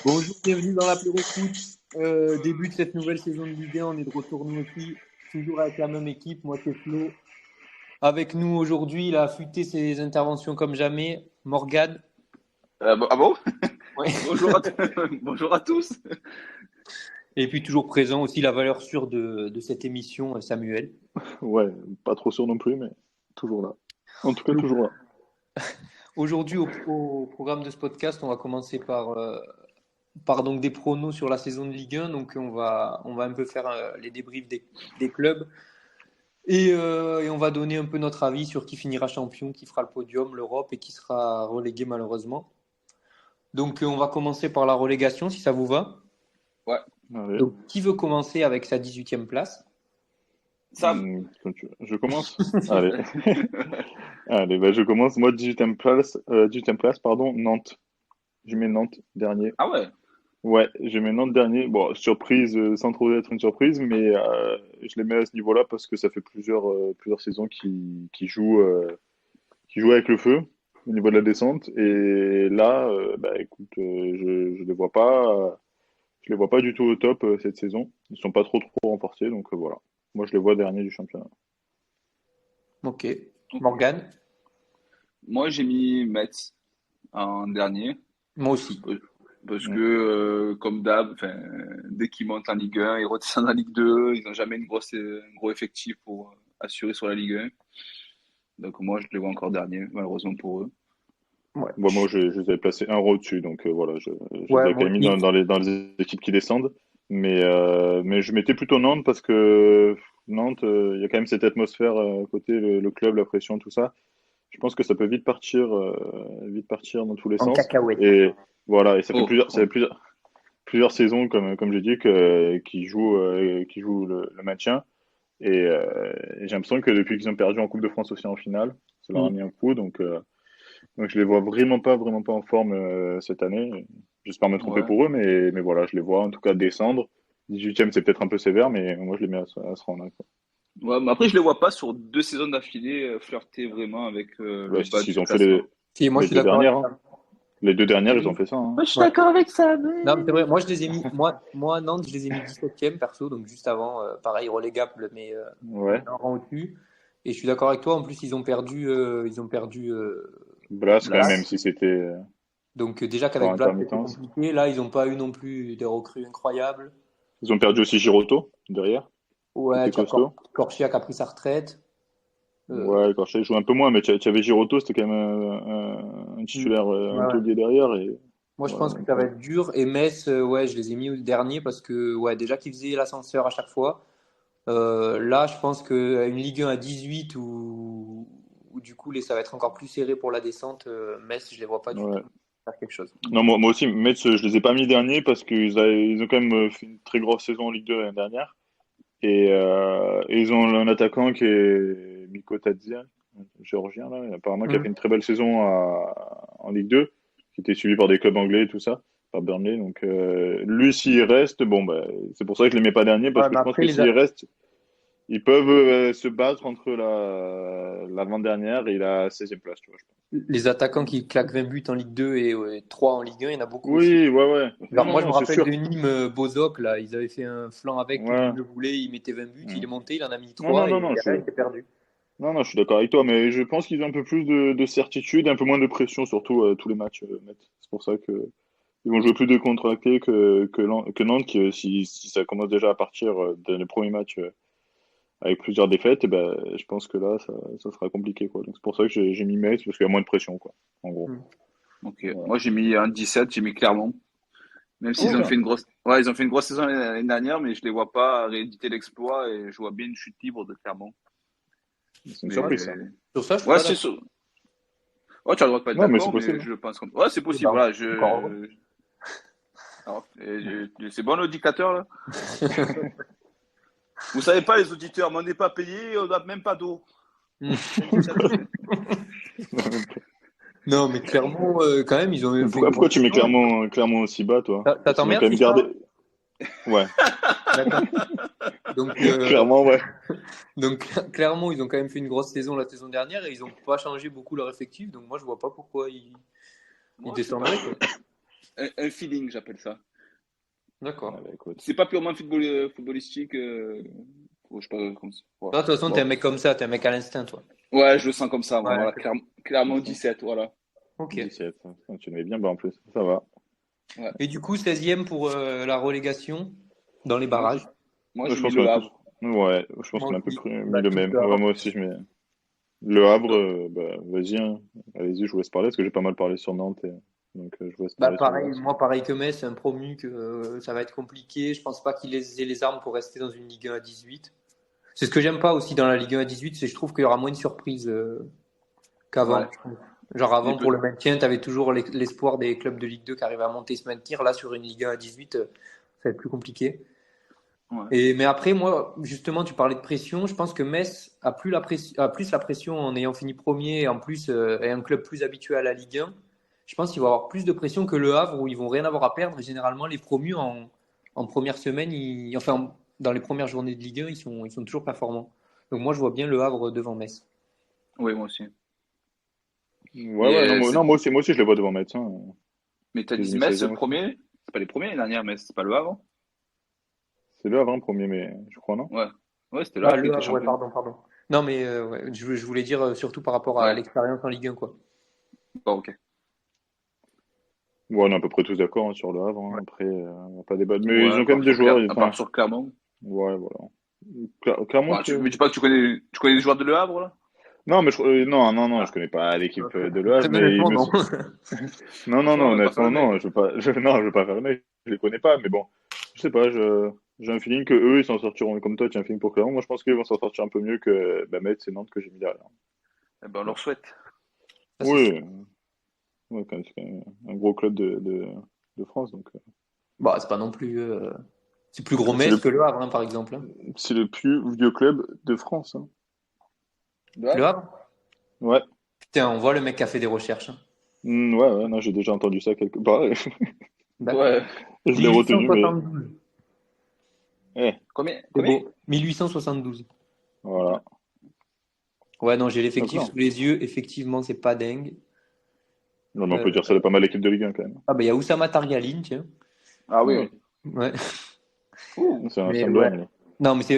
Bonjour, bienvenue dans l'apéro foot. Début de cette nouvelle saison de Ligue 1, on est de retour nous aussi, toujours avec la même équipe, moi c'est Flo. Avec nous aujourd'hui, il a affûté ses interventions comme jamais, Morgane. Ah bon? Ouais. Bonjour à tous. Et puis toujours présent aussi la valeur sûre de cette émission, Samuel. Ouais, pas trop sûr non plus, mais toujours là. En tout cas, Donc, toujours là. aujourd'hui, au programme de ce podcast, on va commencer par donc des pronos sur la saison de Ligue 1. Donc on va un peu faire les débriefs des clubs. Et on va donner un peu notre avis sur qui finira champion, qui fera le podium, l'Europe et qui sera relégué malheureusement. Donc on va commencer par la relégation si ça vous va. Ouais, Allez, Donc qui veut commencer avec sa 18e place? Sam. quand tu veux. Je commence? Allez. Allez, bah, je commence. Moi, 18e place, pardon, Nantes. Je mets Nantes dernier. Ah ouais. Ouais, je mets Nantes dernier. Bon, surprise, sans trop être une surprise, mais je les mets à ce niveau-là parce que ça fait plusieurs saisons qu'ils jouent avec le feu au niveau de la descente. Et là, bah écoute, je les vois pas du tout au top cette saison. Ils sont pas trop renforcés, donc voilà. Moi, je les vois derniers du championnat. Ok. Morgane? Moi, j'ai mis Metz en dernier Moi aussi. parce que, Mm. comme d'hab, enfin, dès qu'ils montent en Ligue 1, ils redescendent en Ligue 2. Ils n'ont jamais un gros effectif pour assurer sur la Ligue 1. Donc moi, je les vois encore derniers, malheureusement pour eux. Ouais. Bon, moi, je les avais placés un row dessus, donc voilà, je les Ouais, avais quand moi même mis aussi. dans les équipes qui descendent. Mais je mettais plutôt Nantes parce que Nantes, il y a quand même cette atmosphère à côté, le club, la pression, tout ça. Je pense que ça peut vite partir dans tous les En sens. cacahuète. Et voilà, et ça fait Oh, plusieurs, ça oh. fait plusieurs saisons, comme j'ai dit, qui jouent le maintien. Et j'ai l'impression que depuis qu'ils ont perdu en Coupe de France aussi en finale, ça leur a Mm. mis un coup. Donc je les vois vraiment pas en forme cette année. J'espère me tromper Ouais. pour eux, mais voilà, je les vois en tout cas descendre. 18e, c'est peut-être un peu sévère, mais moi je les mets à ce rang-là, quoi. Ouais, mais après, je les vois pas sur 2 saisons d'affilée flirter vraiment avec Ouais, le si, bas si, du ils ont fait classement. Si, moi je les suis deux d'accord avec dernières, hein. ça. Les deux dernières, ils ont fait ça, hein. Moi, je suis Ouais. d'accord avec ça, Non, mais c'est vrai, mais... moi je les ai mis, moi Nantes, je les ai mis 17e perso, donc juste avant, pareil, relégable, mais Ouais. un rang au-dessus. Et je suis d'accord avec toi, en plus ils ont perdu Blas, quand même, même Blas. si c'était Donc déjà par qu'avec Blas c'était intermittence. compliqué, là ils n'ont pas eu non plus des recrues incroyables. Ils ont perdu aussi Giroto, derrière, qui Ouais, était tu as costaud. Corchia qui a pris sa retraite. Euh, Ouais, Corchia joue un peu moins, mais tu avais Giroto, c'était quand même un mm, titulaire, ouais, un ouais. taulier derrière. Et Moi je voilà, pense que donc, ça va être dur. Et Metz, ouais, je les ai mis au dernier parce que ouais, déjà qu'ils faisaient l'ascenseur à chaque fois. Là, je pense qu'à une Ligue 1 à 18 où du coup ça va être encore plus serré pour la descente, Metz, je les vois pas du ouais. tout faire quelque chose. Non, moi aussi, Metz, je les ai pas mis derniers parce qu'ils ont quand même fait une très grosse saison en Ligue 2 l'année dernière. Et ils ont un attaquant qui est Miko Tadzia, un géorgien, là, apparemment, qui a fait Mm. une très belle saison en Ligue 2, qui était suivi par des clubs anglais et tout ça, par Burnley. Donc, lui, s'il reste, bon, bah, c'est pour ça que je ne les mets pas dernier, parce Ouais, que mais je pense après que s'il reste, ils peuvent se battre entre l'avant-dernière et la 16e place, tu vois, je pense. les attaquants qui claquent 20 buts en Ligue 2 et ouais, 3 en Ligue 1, il y en a beaucoup aussi. Oui, ouais, ouais. Non, Genre, non, moi, je me non, c'est rappelle sûr. de Nîmes, Bozoc, là, ils avaient fait un flanc avec, tout le Ouais. monde le voulait, il mettait 20 buts, il Mm. est monté, il en a mis Non, non, 3 non, et non, derrière, il était perdu. non, non, je suis d'accord avec toi, mais je pense qu'ils ont un peu plus de certitude, un peu moins de pression, surtout tous les matchs, Metz. C'est pour ça que ils vont jouer plus décontractés que Nantes, qui, si ça commence déjà à partir dans les premiers matchs avec plusieurs défaites, et ben, je pense que là, ça sera compliqué, quoi. Donc c'est pour ça que j'ai mis Metz, parce qu'il y a moins de pression, quoi, en gros. Mm. Ok. Voilà. Moi, j'ai mis un 17, j'ai mis Clermont. Même Oh, s'ils ont bien. fait une grosse, ouais, ils ont fait une grosse saison l'année dernière, mais je les vois pas rééditer l'exploit et je vois bien une chute libre de Clermont. C'est une Ouais, surprise, ça. Mais sur ça, je suis ouais, pas c'est d'accord. ça. Ouais, tu as le droit de pas être Non, mais c'est d'accord, mais possible. je le pense comme. Ouais, c'est Eh possible. ben, Voilà, encore heureux. alors, c'est bon l'indicateur là. Vous savez pas les auditeurs, mais on n'est pas payé, on n'a même pas d'eau. Mm. L'indicateur. Non, mais clairement, quand même, ils ont Mais fait une pourquoi grosse tu mets saison. Clermont aussi bas, toi? Ça Parce qu'ils ont t'emmerde quand même si je parle? gardé. Ouais, D'accord. Donc, clairement, ouais. donc, clairement, ils ont quand même fait une grosse saison la saison dernière et ils n'ont pas changé beaucoup leur effectif. Donc, moi, je vois pas pourquoi ils Moi, je sais pas. descendraient, quoi. Un feeling, j'appelle ça. D'accord. Ah, bah, écoute. C'est pas purement footballistique. Je sais pas comment c'est. Ouais. Toi, de toute façon, t'es Bon. un mec comme ça, t'es un mec à l'instinct, toi. Ouais, je le sens comme ça, moi. Ouais. Voilà, clairement 17. 17, voilà. Ok. 17. Ah, tu mets bien bas en plus. Ça va. Ouais. Et du coup, 16e pour la relégation dans les Moi, barrages. Ouais, j'ai je mis pense qu'on le a Havre. tous. Ouais, je pense Moi qu'on a un peu aussi. mis Bah, le tous même. le Ouais, Havre. moi aussi, je mets. Le Havre, bah, vas-y, hein. Allez-y, je vous laisse parler parce que j'ai pas mal parlé sur Nantes. Donc, je vous laisse Bah, parler sur le pareil, Havre. moi, pareil que Metz, c'est un promu que ça va être compliqué. Je pense pas qu'il aient les armes pour rester dans une Ligue 1 à 18. C'est ce que j'aime pas aussi dans la Ligue 1 à 18, c'est que je trouve qu'il y aura moins de surprises Ouais. qu'avant. Je trouve. Genre Il avant, peut... pour le maintien, tu avais toujours l'espoir des clubs de Ligue 2 qui arrivaient à monter et se maintenir. Là, sur une Ligue 1 à 18, ça va être plus compliqué. ouais. Mais après, moi, justement, tu parlais de pression. Je pense que Metz a plus la pression en ayant fini premier et en plus est un club plus habitué à la Ligue 1. Je pense qu'il va avoir plus de pression que le Havre où ils vont rien avoir à perdre. Et généralement, les promus en première semaine, dans les premières journées de Ligue 1, ils sont toujours performants. Donc moi, je vois bien le Havre devant Metz. Oui, moi aussi. Ouais, non, Et moi aussi, je les vois devant Metz. Hein. Mais t'as J'ai dit mis Metz, 16e le aussi. premier? C'est pas les premiers l'année dernière, Metz, c'est pas le Havre? C'est le Havre, hein, premier, mais je crois, non? Ouais. Ouais, c'était le Ah, Havre qui le était Havre, ouais, champion. pardon. Non, mais ouais, je voulais dire surtout par rapport à Ouais. l'expérience en Ligue 1, quoi. Bon, ok. Ouais, on est à peu près tous d'accord hein, sur le Havre. Hein. Ouais. Après, on va pas débattre. Mais Ouais, ils ont quand même des joueurs. à Enfin, part sur Clermont. ouais, voilà. Clermont, Bon, tu me dis pas que tu connais les joueurs de Le Havre, là? Non, mais non, je Ah, connais pas l'équipe de Le Havre, Très mais honnêtement, non. non, franchement, on va pas faire honnêtement, le non, mec. non, je veux pas faire le mec, je les connais pas, mais bon, je sais pas, j'ai un feeling que eux, ils s'en sortiront comme toi, tu as un feeling pour Clermont. Moi, je pense qu'ils vont s'en sortir un peu mieux que bah, Metz et Nantes que j'ai mis derrière. Eh ben, on leur souhaite. Ça, c'est sûr. Oui, ouais, c'est quand même un gros club de France, donc Bah, c'est pas non plus. C'est plus gros c'est Metz le, que le Havre, hein, par exemple. Hein. c'est le plus vieux club de France. Hein. Le Le Havre? Havre? Ouais. Putain, on voit le mec qui a fait des recherches. Hein. Ouais, non, j'ai déjà entendu ça quelque part. D'accord. Ouais. Je l'ai retenu, mais 1872. eh, Combien? C'est Combien? beau. 1872. voilà. Ouais, non, j'ai Donc l'effectif non. sous les yeux. Effectivement, c'est pas dingue. Non, mais on Euh, peut dire ça de pas mal d'équipes de Ligue 1 quand même. Ah, bah, il y a Oussama Targaline, tiens. Ah oui. Oui, Ouais. Ouh. c'est Mais un ouais. Dorme, lui.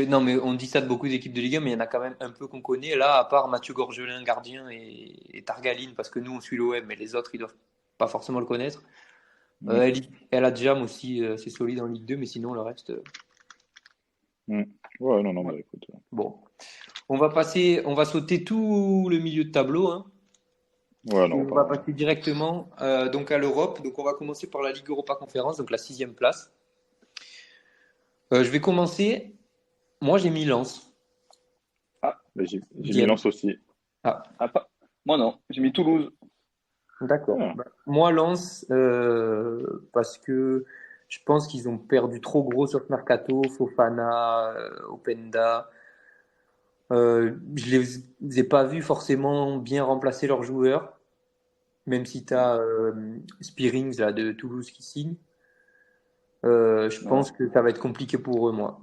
Non, mais on dit ça de beaucoup d'équipes de Ligue 1, mais il y en a quand même un peu qu'on connaît. Là, à part Mathieu Gorgelin, gardien, et Targaline, parce que nous, on suit l'OM, mais les autres, ils doivent pas forcément le connaître. Mm, Elle a Jam aussi, c'est solide en Ligue 2, mais sinon, le reste. mm. Ouais, non, Ouais. bah écoute. Bon. On va sauter tout le milieu de tableau, hein, Ouais, et non, on va pas. passer directement donc à l'Europe. Donc, on va commencer par la Ligue Europa Conférence, donc la 6e place. Je vais commencer. Moi, j'ai mis Lens, Ah, Bah, j'ai mis 10e. Lens aussi. Ah, ah, pas. Moi, non. J'ai mis Toulouse. d'accord. Ah, Bah, moi, Lens, parce que je pense qu'ils ont perdu trop gros sur ce mercato, Fofana, Openda. Je les ai pas vus forcément bien remplacer leurs joueurs, même si tu as Spearings là, de Toulouse qui signe. Je Ouais. pense que ça va être compliqué pour eux, moi.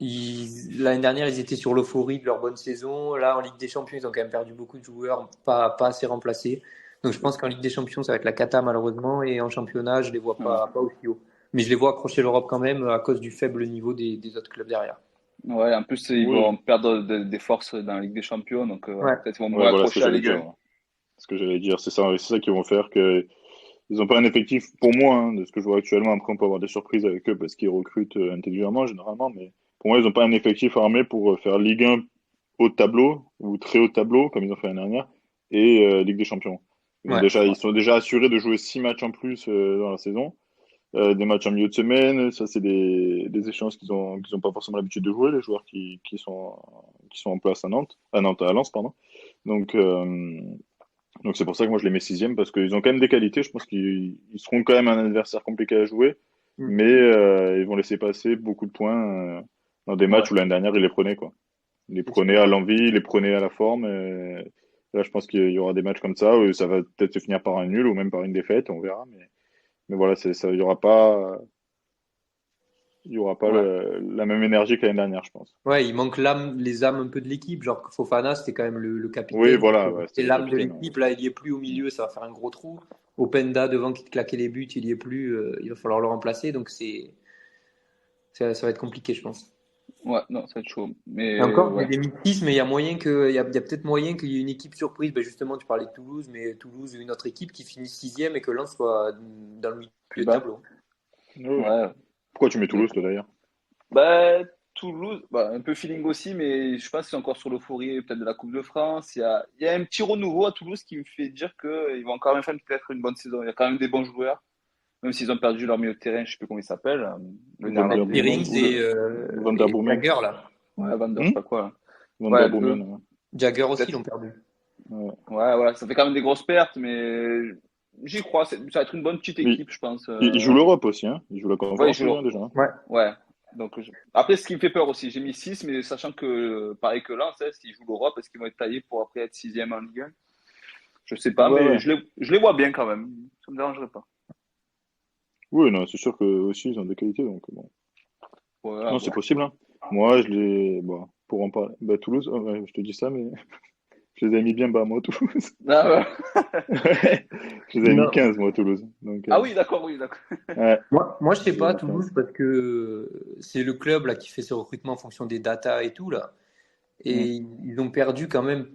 L'année dernière, ils étaient sur l'euphorie de leur bonne saison. Là, en Ligue des Champions, ils ont quand même perdu beaucoup de joueurs, pas assez remplacés. Donc, je pense qu'en Ligue des Champions, ça va être la cata, malheureusement. Et en championnat, je les vois Ouais. pas aussi haut. Mais je les vois accrocher l'Europe quand même à cause du faible niveau des autres clubs derrière. Ouais, en plus, ils oui. vont perdre des forces dans la Ligue des Champions, donc Ouais. peut-être ils vont Ouais, moins voilà ce que accrocher à la j'allais Ligue dire. 1. Ouais. Ce que j'allais dire, c'est ça qu'ils vont faire que ils n'ont pas un effectif pour moi, hein, de ce que je vois actuellement. Après, on peut avoir des surprises avec eux parce qu'ils recrutent intelligemment généralement, mais pour moi, ils n'ont pas un effectif armé pour faire Ligue 1 haut de tableau ou très haut de tableau comme ils ont fait l'année dernière et Ligue des Champions. Ouais. Ils sont déjà assurés de jouer 6 matchs en plus dans la saison. Des matchs en milieu de semaine, ça c'est des échéances qu'ils ont pas forcément l'habitude de jouer, les joueurs qui sont en place à Lens, pardon. Donc, euh, donc c'est pour ça que moi je les mets 6e parce qu'ils ont quand même des qualités. Je pense qu'ils seront quand même un adversaire compliqué à jouer, Mm. mais ils vont laisser passer beaucoup de points dans des Ouais, matchs où l'année dernière ils les prenaient quoi. Ils les C'est prenaient sûr. à l'envie, ils les prenaient à la forme. Là, je pense qu'il y aura des matchs comme ça où ça va peut-être se finir par un nul ou même par une défaite, on verra. Mais voilà, ça, il y aura pas ouais, la même énergie que l'année dernière, je pense. Ouais, il manque les âmes un peu de l'équipe. Genre Fofana, c'était quand même le Oui, capitaine. voilà, ouais, C'était c'était le l'âme de capitaine. Ouais. l'équipe. Là, il n'y est plus au milieu, ça va faire un gros trou. Openda devant qui te claquait les buts, il y est plus, il va falloir le remplacer. Donc ça va être compliqué, je pense. Ouais, non, ça va être chaud. Mais Et encore, il y a ouais. des mythismes, mais il y a peut-être moyen qu'il y ait une équipe surprise. Ben justement, tu parlais de Toulouse, mais Toulouse, une autre équipe qui finit sixième et que Lens soit dans le milieu Plus de bas. tableau. Ouais. Ouais. Pourquoi tu mets Toulouse, toi, d'ailleurs? Bah, Toulouse, bah, un peu feeling aussi, mais je pense que c'est encore sur l'euphorie peut-être de la Coupe de France. Il y a un petit renouveau à Toulouse qui me fait dire qu'ils vont encore même faire peut-être une bonne saison. Il y a quand même des bons joueurs, même s'ils ont perdu leur milieu de terrain, je sais plus comment il s'appelle, le Van der néerlandais. Boomen. Bierings Van der et Boomen. Jagger, là. Ouais, Van der, je sais Hmm? pas quoi. Là. Van Ouais, der un peu. Boomen, ouais. Jagger aussi, ils Peut-être. l'ont perdu. Ouais. Ouais, ça fait quand même des grosses pertes, mais j'y crois. Ça va être une bonne petite Mais équipe, je pense. il joue l'Europe aussi, hein. Il joue la Ouais, Conférence League, hein, déjà. Ouais. Ouais. Donc, après, ce qui me fait peur aussi, j'ai mis 6 mais sachant que, pareil que Lens, hein, s'ils jouent l'Europe, est-ce qu'ils vont être taillés pour après être sixième en Ligue 1? Je sais pas, Ouais, mais ouais. je les vois bien quand même. Ça me dérangerait pas. Oui, non, c'est sûr que aussi ils ont des qualités, donc bon. Ouais, à Non, c'est voir. possible, hein. Moi, je les. Bon, pour en parler. Bah, Toulouse, ouais, je te dis ça, mais je les ai mis bien bas, moi, Toulouse. Ah, ouais. Ouais. Je les ai mis Non. 15, moi, Toulouse. Donc, Ah oui, d'accord, oui, d'accord. ouais, Moi, je je sais les ai pas, mis 15. Toulouse, parce que c'est le club là qui fait ce recrutement en fonction des datas et tout là. Et Hmm. ils ont perdu quand même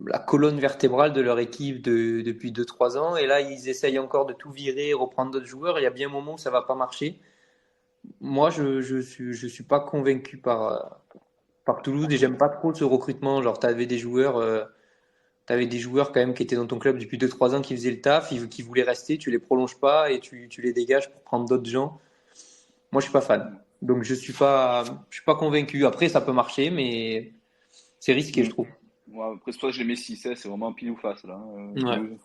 la colonne vertébrale de leur équipe depuis 2 3 ans. Et là, ils essayent encore de tout virer, reprendre d'autres joueurs. Il y a bien un moment où ça va pas marcher. Moi, je suis pas convaincu par Toulouse et j'aime pas trop ce recrutement. Genre, t'avais des joueurs quand même qui étaient dans ton club depuis 2 3 ans qui faisaient le taf, qui voulaient rester, tu les prolonges pas et tu les dégages pour prendre d'autres gens. Moi, je suis pas fan. Donc, je suis pas convaincu. Après, ça peut marcher, mais c'est risqué, je Hmm. trouve. Moi, après, c'est pour ça que je les mets 6 hein, c'est vraiment pile ou face, là, Ouais. Toulouse.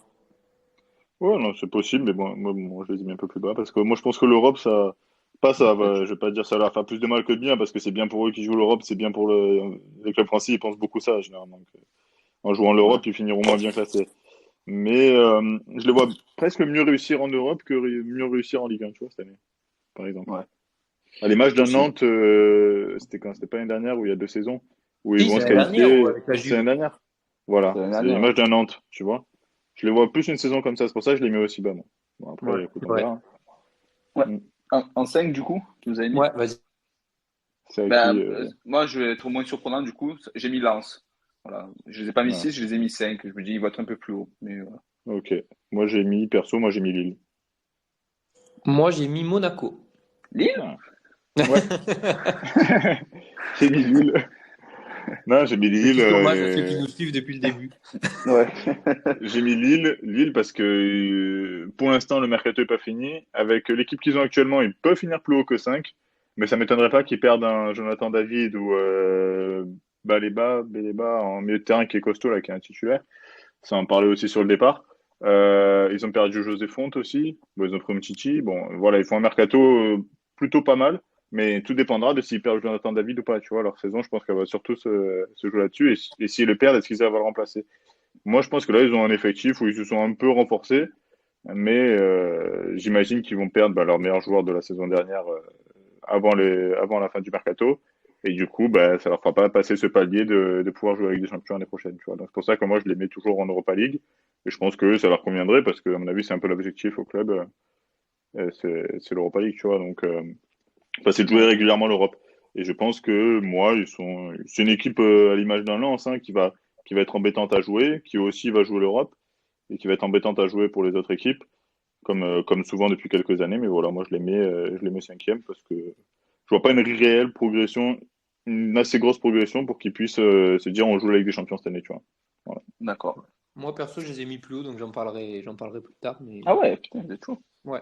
Ouais, non, c'est possible, mais bon, moi, je les ai mis un peu plus bas parce que moi, je pense que l'Europe, ça. Pas ça, Ça va être je vais pas dire ça leur faire plus de mal que de bien parce que c'est bien pour eux qui jouent l'Europe, c'est bien pour les clubs français, ils pensent beaucoup ça, généralement. Donc, en jouant ouais. l'Europe, ils finiront moins bien classés. Mais je les vois presque mieux réussir en Europe que mieux réussir en Ligue 1, tu vois, cette année, par exemple. Ouais. Ah, les matchs d'un Possible. Nantes, c'était quand? C'était pas l'année dernière ou il y a 2 saisons où ils Si, vont c'est se l'année dernière ou qualifier. avec la C'est l'année Juve. dernière. Voilà, C'est l'année c'est les dernière, ouais. matchs d'un Nantes, tu vois. Je les vois plus une saison comme ça, c'est pour ça que je les mets aussi bas, moi. Bon, Ouais, après, écoute, c'est on vrai. verra. Ouais. Mm. En 5, du coup, tu nous avais mis? Ouais, vas-y. C'est à qui Ben, moi, je vais être moins surprenant, du coup. J'ai mis Lens. Voilà. Je les ai pas mis ah, 6 je les ai mis 5. Je me dis, ils vont être un peu plus haut. Mais voilà. ok. Moi j'ai mis Lille. Moi, j'ai mis Monaco. Lille? Ah, ouais, j'ai mis Lille. Non, j'ai mis Petit Lille. hommage à ceux qui nous suivent depuis le début. Ouais. J'ai mis Lille parce que pour l'instant le mercato est pas fini. Avec l'équipe qu'ils ont actuellement, ils peuvent finir plus haut que 5, mais ça m'étonnerait pas qu'ils perdent un Jonathan David ou Baleba en milieu de terrain qui est costaud là, qui est un titulaire. Ça en parlait aussi sur le départ. Ils ont perdu José Font aussi. Bon, ils ont pris Umtiti. Bon, voilà, ils font un mercato plutôt pas mal, mais tout dépendra de s'ils perdent Jonathan David ou pas. Tu vois, leur saison, je pense qu'elle va surtout se jouer là-dessus. Et s'ils le perdent, est-ce qu'ils arrivent à le remplacer? Moi, je pense que là, ils ont un effectif où ils se sont un peu renforcés, mais j'imagine qu'ils vont perdre leur meilleur joueur de la saison dernière avant la fin du mercato. Et du coup, ça leur fera pas passer ce palier de pouvoir jouer avec des champions l'année prochaine. Tu vois. Donc, c'est pour ça que moi, je les mets toujours en Europa League. Et je pense que ça leur conviendrait parce que, à mon avis, c'est un peu l'objectif au club. C'est l'Europa League, tu vois. Donc, c'est de jouer Ouais. régulièrement l'Europe. Et je pense que moi, c'est une équipe à l'image d'un Lens hein, qui va être embêtante à jouer, qui aussi va jouer l'Europe et qui va être embêtante à jouer pour les autres équipes, comme souvent depuis quelques années. Mais voilà, moi je les mets cinquième parce que je vois pas une réelle progression, une assez grosse progression pour qu'ils puissent se dire on joue la Ligue des Champions cette année, tu vois. Voilà. D'accord. Moi, perso, je les ai mis plus haut, donc j'en parlerai plus tard. Mais Ah ouais, putain, vous êtes chaud. ouais.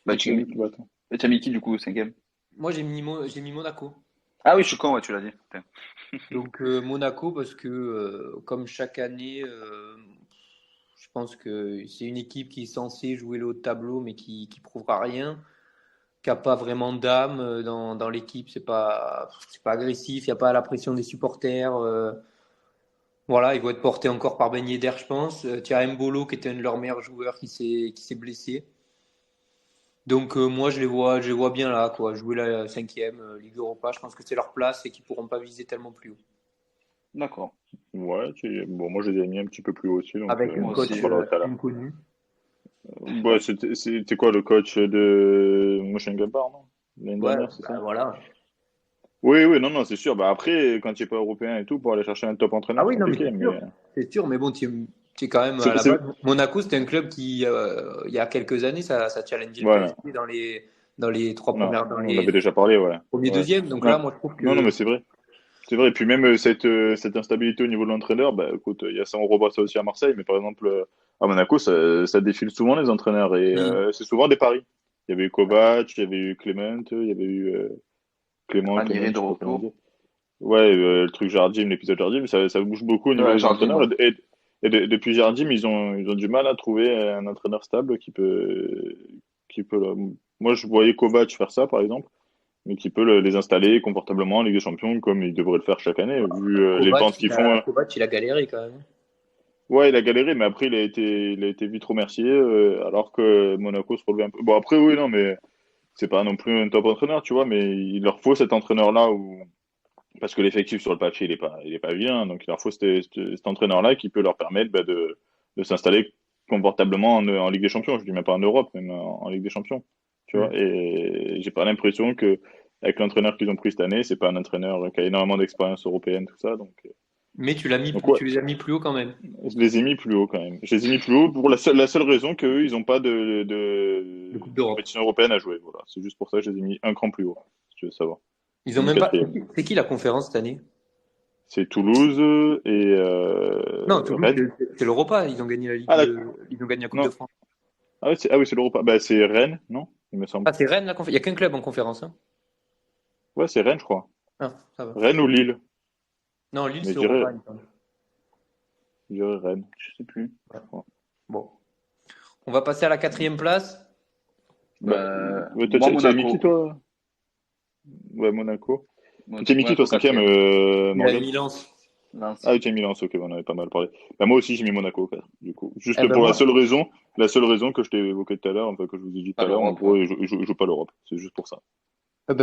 Bah, Et tu as mis plus bas, toi. t'as mis qui, du coup, 5e? Moi, j'ai mis Monaco. Ah oui, je suis con, ouais, tu l'as dit. Putain. Donc, Monaco, parce que comme chaque année, je pense que c'est une équipe qui est censée jouer le haut de tableau, mais qui prouvera rien, qui n'a pas vraiment d'âme dans l'équipe. C'est pas agressif, il n'y a pas la pression des supporters. Voilà, ils vont être portés encore par Ben Yedder, je pense. Tu as Mbolo, qui était un de leurs meilleurs joueurs, qui s'est blessé. Donc moi je les vois bien là, quoi, jouer la cinquième Ligue Europa. Je pense que c'est leur place et qu'ils pourront pas viser tellement plus haut. D'accord. Ouais, bon, moi je les ai mis un petit peu plus haut aussi, donc Avec un Moi on en aussi. coach parlera tout à l'heure. inconnu. Ouais, c'était quoi le coach de Mönchengladbach, non? L'année Ouais, dernière, c'est bah ça? voilà. Oui, oui, non, non, c'est sûr. Bah après, quand tu n'es pas européen et tout, pour aller chercher un top Ah entraîneur, c'est oui, non, mais compliqué. Mais c'est sûr, mais bon, tu es quand même à c'est, la c'est- base. Monaco, c'était un club qui, il y a quelques années, ça challengeait le voilà. PSG dans les trois premières, dans On avait les déjà parlé, ouais. premiers Ouais. deuxièmes. Donc là, Non, moi, je trouve non, non, que mais c'est vrai. C'est vrai. Et puis même cette instabilité au niveau de l'entraîneur, bah écoute, il y a ça, on revoit ça aussi à Marseille, mais par exemple à Monaco, ça défile souvent les entraîneurs et hmm, c'est souvent des paris. Il y avait eu Kovac, il y avait eu Clement, il y avait eu Clément, Ranieri je de sais pas comment dire. retour. Ouais, le truc Jardim, l'épisode Jardim, ça bouge beaucoup au niveau des Jardim, entraîneurs. ouais. Depuis Jardim, ils ont du mal à trouver un entraîneur stable qui peut. Moi, je voyais Kovac faire ça, par exemple, mais qui peut les installer confortablement en Ligue des Champions, comme il devrait le faire chaque année, vu les Kovac, ventes qu'ils font. Kovac, il a galéré quand même. Ouais, il a galéré, mais après, il a été vite remercié, alors que Monaco se relevait un peu. Bon, après, oui, non, mais c'est pas non plus un top entraîneur, tu vois, mais il leur faut cet entraîneur-là où parce que l'effectif sur le papier, il est pas bien. Donc, il leur faut cet entraîneur-là qui peut leur permettre de s'installer confortablement en Ligue des Champions. Je dis même pas en Europe, même en Ligue des Champions. Tu vois, Hmm. et j'ai pas l'impression que avec l'entraîneur qu'ils ont pris cette année, c'est pas un entraîneur qui a énormément d'expérience européenne, tout ça. Mais Donc ouais, tu les as mis plus haut quand même. je les ai mis plus haut quand même. Je les ai mis plus haut pour la seule raison qu'eux, ils n'ont pas De Coupe de d'Europe. compétition européenne à jouer. Voilà, c'est juste pour ça que je les ai mis un cran plus haut, si tu veux savoir. Ils J'ai ont mis même pas. quatrième. C'est qui la conférence cette année? C'est Toulouse et Non, Toulouse, Rennes. c'est l'Europa. Ils ont gagné Ah, ils ont gagné la Coupe de non. France. Ah oui, c'est l'Europa. Bah, c'est Rennes, non? Il me semble. Ah, c'est Rennes la conférence. Il y a qu'un club en conférence, hein. Ouais, c'est Rennes, je crois. Ah, ça va. Rennes ou Lille. Non, Lille, Mais c'est je dirais, Europa, il me semble. je dirais Rennes. Je sais plus. Ouais. Ouais. Bon. On va passer à la quatrième place. Bah, Bah, ouais, toi, moi, tu as mis qui, Monaco. toi? Ouais, Monaco. Tu as mis qui, toi, Monaco cinquième, 4e. Il a Morgan? mis Lens. Lens. Ah oui, tu as mis Lens, ok, on en avait pas mal parlé. Bah, moi aussi, j'ai mis Monaco, du coup. Eh Juste ben pour moi, la seule raison que je t'ai évoquée tout à l'heure, enfin, que je vous ai dit tout Pas à l'heure, en l'Europe, gros, ouais. ils jouent pas l'Europe. C'est juste pour ça.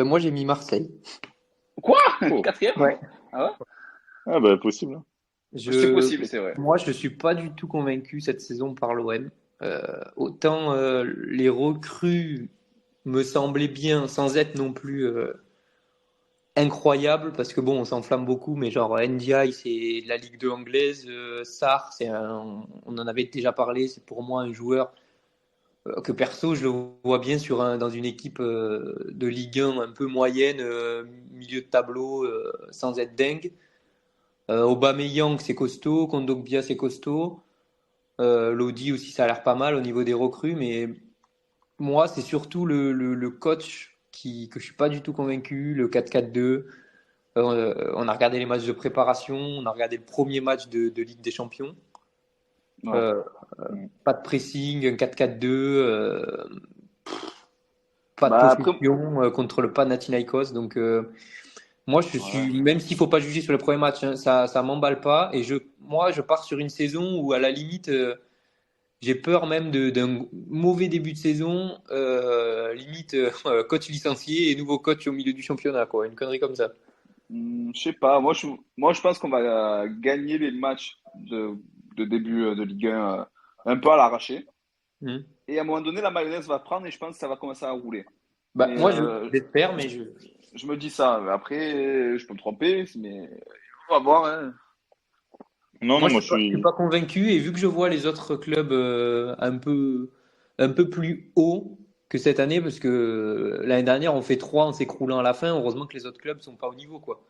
moi j'ai mis Marseille. Quoi? Oh. 4e? Ouais. Ah ouais? Ah, bah, possible, hein. C'est possible, c'est vrai. Moi, je suis pas du tout convaincu cette saison par l'OM. Autant les recrues me semblaient bien, sans être non plus incroyable, parce que bon, on s'enflamme beaucoup, mais genre NDI, c'est la Ligue 2 anglaise. Sarr, on en avait déjà parlé, c'est pour moi un joueur que perso, je le vois bien dans une équipe de Ligue 1 un peu moyenne, milieu de tableau, sans être dingue. Aubameyang, c'est costaud. Kondogbia, c'est costaud. Lodi aussi, ça a l'air pas mal au niveau des recrues, mais moi, c'est surtout le coach que je suis pas du tout convaincu, le 4-4-2. On a regardé les matchs de préparation, on a regardé le premier match de Ligue des Champions. Ouais. Euh, pas de pressing, un 4-4-2, pas de Bah, après, possession contre le Panathinaikos. Donc, moi, je ouais. suis, même s'il faut pas juger sur le premier match, hein, ça m'emballe pas. Et moi, je pars sur une saison où, à la limite, j'ai peur même d'un mauvais début de saison, limite coach licencié et nouveau coach au milieu du championnat, quoi. Une connerie comme ça. Je sais pas. Moi, je pense qu'on va gagner les matchs de début de Ligue 1 un peu à l'arraché. Hmm. Et à un moment donné, la mayonnaise va prendre et je pense que ça va commencer à rouler. Bah, Mais moi, j'espère, je, mais je me dis ça. Après, je peux me tromper, mais on va voir, hein. Non, moi, non, je moi, suis je suis pas convaincu. Et vu que je vois les autres clubs un peu plus haut que cette année, parce que l'année dernière, on fait 3 en s'écroulant à la fin. Heureusement que les autres clubs sont pas au niveau, quoi.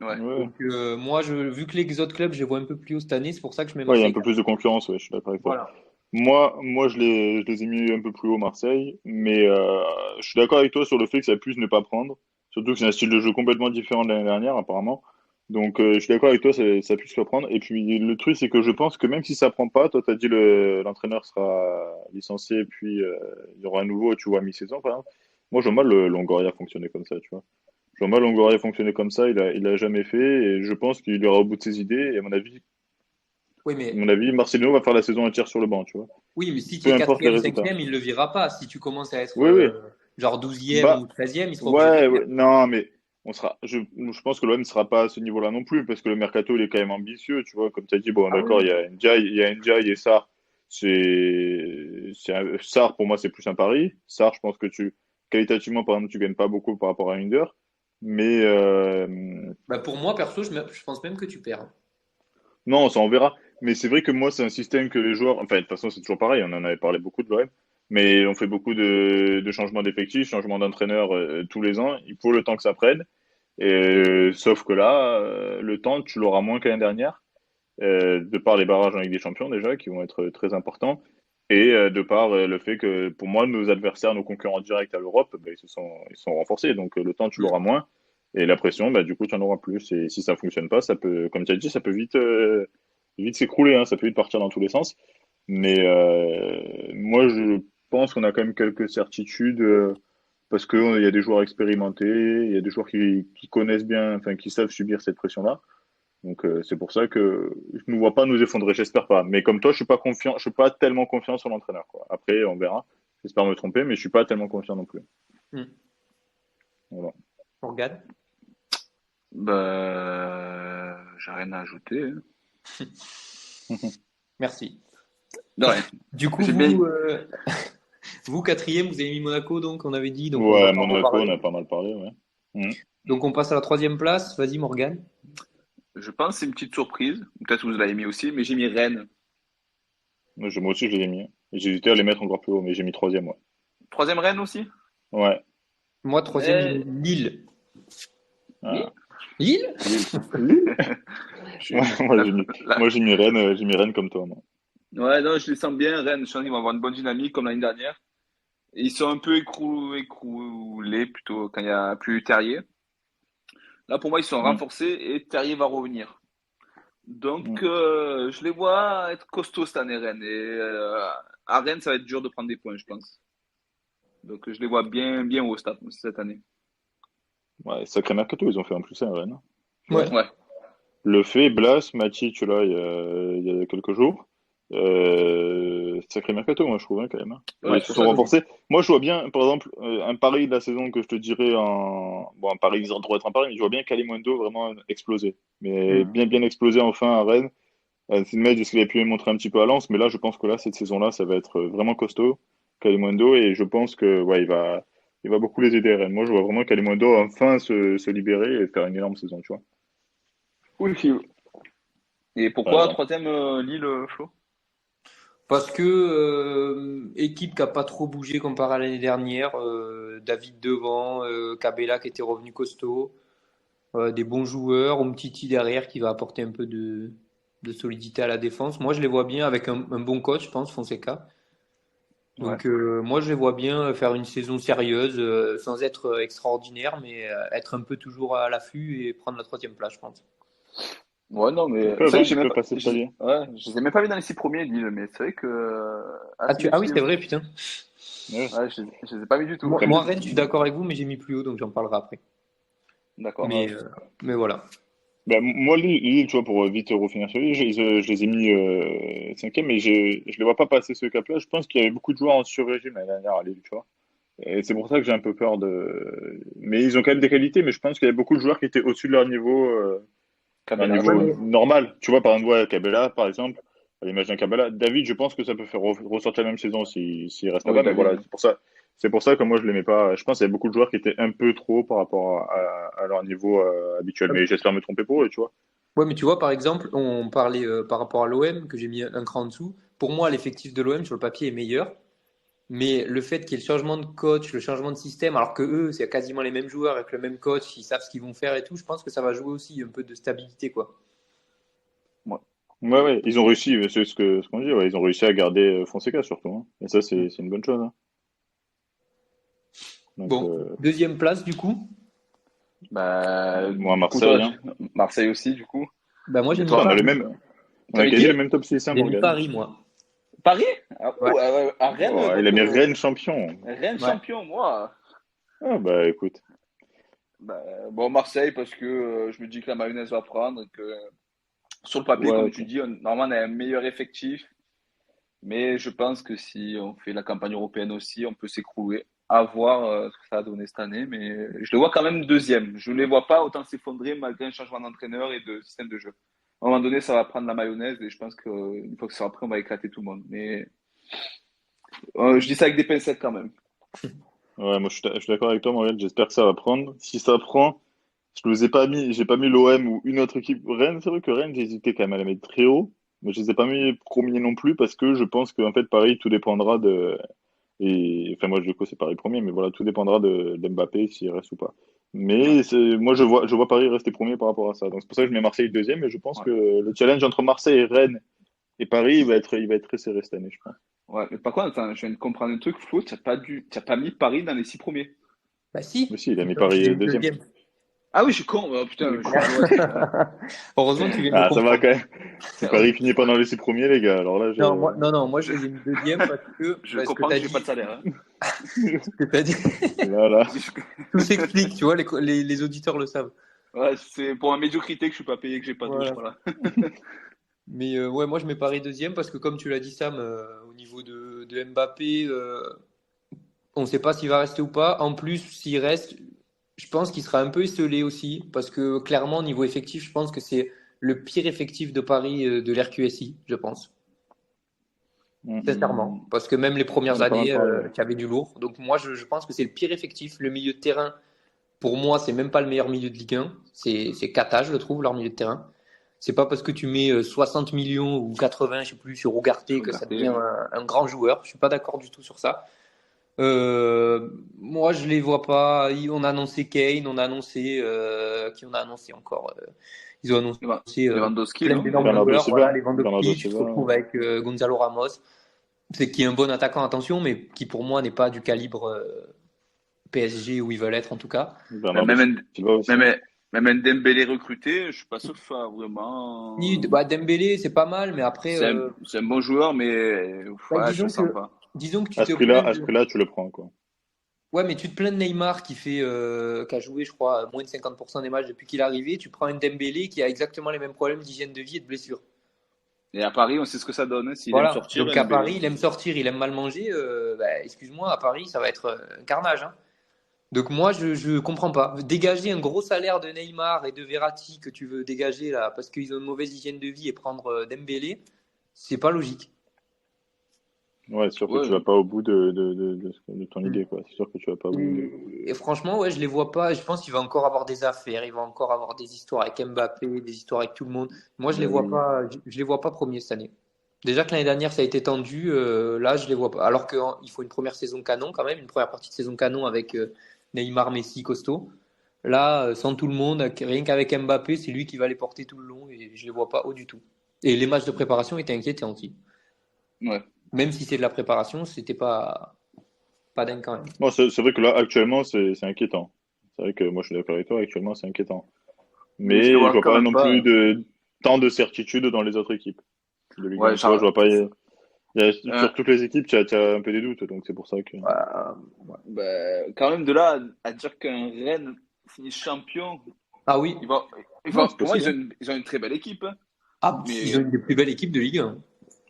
Ouais. ouais. Donc, moi, vu que les autres clubs, je les vois un peu plus haut cette année, c'est pour ça que je mets Ouais, il y a un Marseille peu 4. plus de concurrence, ouais, je suis d'accord avec toi. Voilà. Moi, je les ai mis un peu plus haut, Marseille, mais je suis d'accord avec toi sur le fait que ça puisse ne pas prendre. Surtout que c'est un style de jeu complètement différent de l'année dernière, apparemment. Donc, je suis d'accord avec toi, ça puisse le prendre. Et puis, le truc, c'est que je pense que même si ça prend pas, toi, t'as dit l'entraîneur sera licencié, puis il y aura un nouveau, tu vois, à mi-saison, par exemple. Moi, je vois mal le Longoria fonctionner comme ça, tu vois. Je vois mal Longoria fonctionner comme ça, il a jamais fait, et je pense qu'il ira au bout de ses idées, et Oui, à mon avis, Marcelo va faire la saison entière sur le banc, tu vois. mais si tu Peu es importe les quatrième, résultats. cinquième, il le virera pas. Si tu commences à être Oui, oui. genre 12e Bah, ou 13e, il sera obligé de ouais, le virer. ouais. Non, mais je pense que l'OM ne sera pas à ce niveau-là non plus, parce que le mercato, il est quand même ambitieux, tu vois. Comme tu as dit, bon, Ah d'accord, oui. il y a Ndiaye et Sarr. Sarr, pour moi, c'est plus un pari. Sarr, je pense que qualitativement, par exemple, tu gagnes pas beaucoup par rapport à Under. Mais Bah, pour moi, perso, je pense même que tu perds. non, ça on verra. Mais c'est vrai que moi, c'est un système que les joueurs. Enfin, de toute façon, c'est toujours pareil. On en avait parlé beaucoup de l'OM. Mais on fait beaucoup de changements d'effectifs, changements d'entraîneur tous les ans. Il faut le temps que ça prenne. Sauf que là, le temps, tu l'auras moins que l'année dernière, de par les barrages en Ligue des Champions déjà, qui vont être très importants, et de par le fait que, pour moi, nos adversaires, nos concurrents directs à l'Europe, bah, ils sont renforcés. Donc le temps, tu l'auras moins, et la pression, bah, du coup, tu en auras plus. Et si ça fonctionne pas, ça peut, comme tu as dit, ça peut vite s'écrouler, hein, ça peut vite partir dans tous les sens. Mais moi, je pense qu'on a quand même quelques certitudes. Parce qu'il y a des joueurs expérimentés, il y a des joueurs qui connaissent bien, enfin qui savent subir cette pression-là. Donc c'est pour ça que je ne vois pas nous effondrer, j'espère pas. Mais comme toi, je suis pas confiant, je suis pas tellement confiant sur l'entraîneur, quoi. Après, on verra. J'espère me tromper, mais je suis pas tellement confiant non plus. Hmm. Voilà. Morgane. Bah, j'ai rien à ajouter, hein. Merci. De rien. Du coup, J'ai bien. vous, quatrième, vous avez mis Monaco, donc on avait dit, donc on va Ouais, pas en Monaco, on reparler. a pas mal parlé, ouais. Mhm. Donc on passe à la troisième place. Vas-y, Morgane. Je pense que c'est une petite surprise. Peut-être que vous l'avez mis aussi, mais j'ai mis Rennes. Moi aussi, je les ai mis. J'ai hésité à les mettre encore plus haut, mais j'ai mis troisième, ouais. Troisième Rennes aussi? Ouais. Moi, troisième, j'ai mis Mais. Lille. Oui. Ah. Lille? Lille. Lille. Je- Ouais, la- la- J'ai mis Rennes comme toi, moi. Ouais, non, je les sens bien. Rennes, je sens qu'ils vont avoir une bonne dynamique comme l'année dernière. Et ils sont un peu écroulés plutôt quand il y a plus Terrier. Là, pour moi, ils sont Mhm. renforcés et Terrier va revenir. Donc, Mhm. je les vois être costauds cette année, Rennes. Et à Rennes, ça va être dur de prendre des points, je pense. Donc, je les vois bien, bien au stade cette année. Ouais, sacré mercato, ils ont fait en plus un Rennes. Tu vois? Ouais. Ouais. Le fait, Blas, Matic, là, il y a quelques jours. Sacré mercato, moi, je trouve, hein, quand même, hein. Et Ouais, ils c'est se pour sont ça que je dis. renforcés. Moi, je vois bien, par exemple, un pari de la saison que je te dirais bon, un pari, ils ont le droit d'être un pari, mais je vois bien Kalimundo vraiment exploser. Mais Hmm. bien, bien exploser enfin à Rennes. C'est le match de ce qu'il a pu montrer un petit peu à Lens, mais là, je pense que là, cette saison-là, ça va être vraiment costaud, Kalimundo, et je pense que, ouais, il va beaucoup les aider, Rennes. Moi, je vois vraiment Kalimundo enfin se libérer et faire une énorme saison, tu vois. Oui. Et pourquoi Voilà. troisième Lille, Flo? Parce que équipe qui a pas trop bougé comparé à l'année dernière. David devant, Cabella qui était revenu costaud, des bons joueurs, Umtiti derrière qui va apporter un peu de solidité à la défense. Moi, je les vois bien avec un bon coach, je pense, Fonseca. Ouais. Donc moi, je les vois bien faire une saison sérieuse, sans être extraordinaire, mais être un peu toujours à l'affût et prendre la troisième place, je pense. Ouais, non, mais c'est vrai que Ils peuvent passer le palier. ouais, je les ai même pas vus dans les 6 premiers, Lille, mais c'est vrai que Ah, assez ah oui, déçu, c'est hein. vrai, putain. Ouais. Ouais, je les ai pas vus du tout. Moi, Rennes, je suis d'accord avec vous, mais j'ai mis plus haut, donc j'en parlerai après. D'accord. Mais, mais voilà. Ben, moi, Lille, tu vois, pour vite refinir sur Lille, je les ai mis cinquième, mais je les vois pas passer ce cap-là. Je pense qu'il y avait beaucoup de joueurs en sur-régime l'année dernière à Lille, tu vois. Et c'est pour ça que j'ai un peu peur de. Mais ils ont quand même des qualités, mais je pense qu'il y avait beaucoup de joueurs qui étaient au-dessus de leur Cabella, Ouais, niveau mais normal. Tu vois, par exemple, ouais, Cabella, par exemple, à l'image d'un Cabella. David, je pense que ça peut faire ressortir la même saison s'il reste oui, là-bas, mais voilà, David. c'est pour ça que moi je l'aimais pas. Je pense qu'il y a beaucoup de joueurs qui étaient un peu trop par rapport à leur niveau habituel, mais j'espère me tromper pour eux, tu vois. ouais, mais tu vois, par exemple, on parlait par rapport à l'OM, que j'ai mis un cran en dessous. Pour moi, l'effectif de l'OM sur le papier est meilleur. Mais le fait qu'il y ait le changement de coach, le changement de système, alors que eux, c'est quasiment les mêmes joueurs avec le même coach, ils savent ce qu'ils vont faire et tout, je pense que ça va jouer aussi un peu de stabilité, quoi. Ouais. Ouais, ouais, ils ont réussi, c'est ce qu'on dit, ouais, ils ont réussi à garder Fonseca surtout, hein. Et ça, Mm. c'est une bonne chose, hein. Donc, Bon, deuxième place du coup. Bah, moi, du coup, Marseille, toi, hein. Marseille aussi, du coup. Bah moi j'ai Et mis Putain, toi, Paris. on a t'avais quasi qui? le même top 6, hein, J'ai mis Morgan. Paris, moi. Paris? Ah, Ouais. à Rennes, Oh, il a donc mis Rennes champion. Rennes Ouais. champion, moi. Ah, bah, écoute. Bah, bon, Marseille, parce que je me dis que la mayonnaise va prendre, et que sur le papier, Ouais, comme tu ok. dis, normalement, on a un meilleur effectif. Mais je pense que si on fait la campagne européenne aussi, on peut s'écrouler. À voir ce que ça va donner cette année. Mais je le vois quand même deuxième. Je ne les vois pas autant s'effondrer malgré un changement d'entraîneur et de système de jeu. À un moment donné, ça va prendre la mayonnaise et je pense qu'une fois que ça sera prêt, on va éclater tout le monde. Mais Je dis ça avec des pincettes quand même. Ouais, moi je suis d'accord avec toi, Morgan. J'espère que ça va prendre. Si ça prend, je ne j'ai pas mis l'OM ou une autre équipe. Rennes, c'est vrai que Rennes, j'ai hésité quand même à la mettre très haut. Mais je les ai pas mis premiers non plus parce que je pense qu'en fait, Paris, tout dépendra de. Et enfin, moi, du coup, c'est Paris premier, mais voilà, tout dépendra d'Mbappé s'il reste ou pas. Ouais. Mais moi, je vois Paris rester premier par rapport à ça. Donc, c'est pour ça que je mets Marseille deuxième. Et je pense Ouais. que le challenge entre Marseille et Rennes et Paris, il va être très serré cette année, je pense. Ouais, mais par contre, attends, je viens de comprendre un truc, Flo, t'as pas mis Paris dans les 6 premiers. Bah si, Mais si, il a mis je l'ai Paris mis deuxième. deuxième. Ah oui, je suis con. Oh, putain, Heureusement que tu viens de le Ah, ça va comprendre. quand même. Si Paris finit pas dans les 6 premiers, les gars, alors là, Non, moi je les ai mis deuxième parce que je bah, ce que comprends tu que as j'ai pas de dit, salaire. Hein. ce que t'as dit, là. tout s'explique, tu vois, les auditeurs le savent. Ouais, c'est pour ma médiocrité que je suis pas payé, que j'ai pas de. Voilà. Voilà. Mais ouais, moi je mets Paris deuxième parce que comme tu l'as dit Sam, au niveau de Mbappé, on ne sait pas s'il va rester ou pas. En plus, s'il reste, je pense qu'il sera un peu esselé aussi parce que clairement, au niveau effectif, je pense que c'est le pire effectif de Paris de l'RQSI, je pense. Sincèrement. Parce que même les On premières est pas mal années, parlé. tu avais du lourd. Donc moi, je pense que c'est le pire effectif. Le milieu de terrain, pour moi, c'est même pas le meilleur milieu de Ligue 1. C'est cata, je le trouve, leur milieu de terrain. C'est pas parce que tu mets 60 millions ou 80, je sais plus, sur Ugarte que ça Regardez. devient un grand joueur. Je suis pas d'accord du tout sur ça. Moi, je les vois pas. On a annoncé Kane, on a annoncé qui on a annoncé encore. Ils ont annoncé Lewandowski, plein non? d'énormes Bernardo joueurs. Voilà, Silva. Lewandowski, tu te retrouves avec Gonzalo Ramos, c'est qui est un bon attaquant, attention, mais qui pour moi n'est pas du calibre PSG où ils veulent être en tout cas. Bernardo Même, Silva aussi. même, même un Dembélé recruté, je suis pas sûr que ce soit vraiment. Bah, Dembélé, c'est pas mal, mais après, C'est un bon joueur, mais bah, ouais, je le sens pas. disons que tu te plains À ce prix-là, tu le prends, quoi. Ouais, mais tu te plains de Neymar qui a joué, je crois, moins de 50% des matchs depuis qu'il est arrivé. Tu prends un Dembélé qui a exactement les mêmes problèmes d'hygiène de vie et de blessure. Et à Paris, on sait ce que ça donne, hein, s'il aime Voilà. sortir, Donc à Dembélé. Paris, il aime sortir, il aime mal manger. Bah, excuse-moi, à Paris, ça va être un carnage, hein. Donc moi, je comprends pas. Dégager un gros salaire de Neymar et de Verratti que tu veux dégager là parce qu'ils ont une mauvaise hygiène de vie et prendre Dembélé, c'est pas logique. Ouais, c'est sûr que tu Ouais. vas pas au bout de ton idée, quoi. C'est sûr que tu vas pas au bout. Et franchement, ouais, je les vois pas. Je pense qu'il va encore avoir des affaires, il va encore avoir des histoires avec Mbappé, des histoires avec tout le monde. Moi, je les Mais vois oui. pas. Je les vois pas premiers cette année. Déjà que l'année dernière, ça a été tendu. Là, je les vois pas. Alors qu'il faut une première saison canon quand même, une première partie de saison canon avec Neymar, Messi, costaud. Là, sans tout le monde, rien qu'avec Mbappé, c'est lui qui va les porter tout le long et je les vois pas haut du tout. Et les matchs de préparation étaient inquiétants aussi. Ouais. Même si c'est de la préparation, c'était pas dingue quand même. Bon, c'est vrai que là, actuellement, c'est inquiétant. C'est vrai que moi, je suis d'accord avec toi. Actuellement, c'est inquiétant. Mais je le Mais je vois vois quand pas même non pas. plus de tant de certitude dans les autres équipes de Ligue Ouais, 1. Tu vois, je genre, vois pas. euh, Sur toutes les équipes, tu as un peu des doutes. Donc, c'est pour ça que. bah, quand même, de là à dire qu'un Rennes finit champion, Ah oui. Ouais, c'est pour moi, possible, hein. ils ont une très belle équipe. Hein. Ah, ils ont Mais une des plus belles équipes de Ligue 1.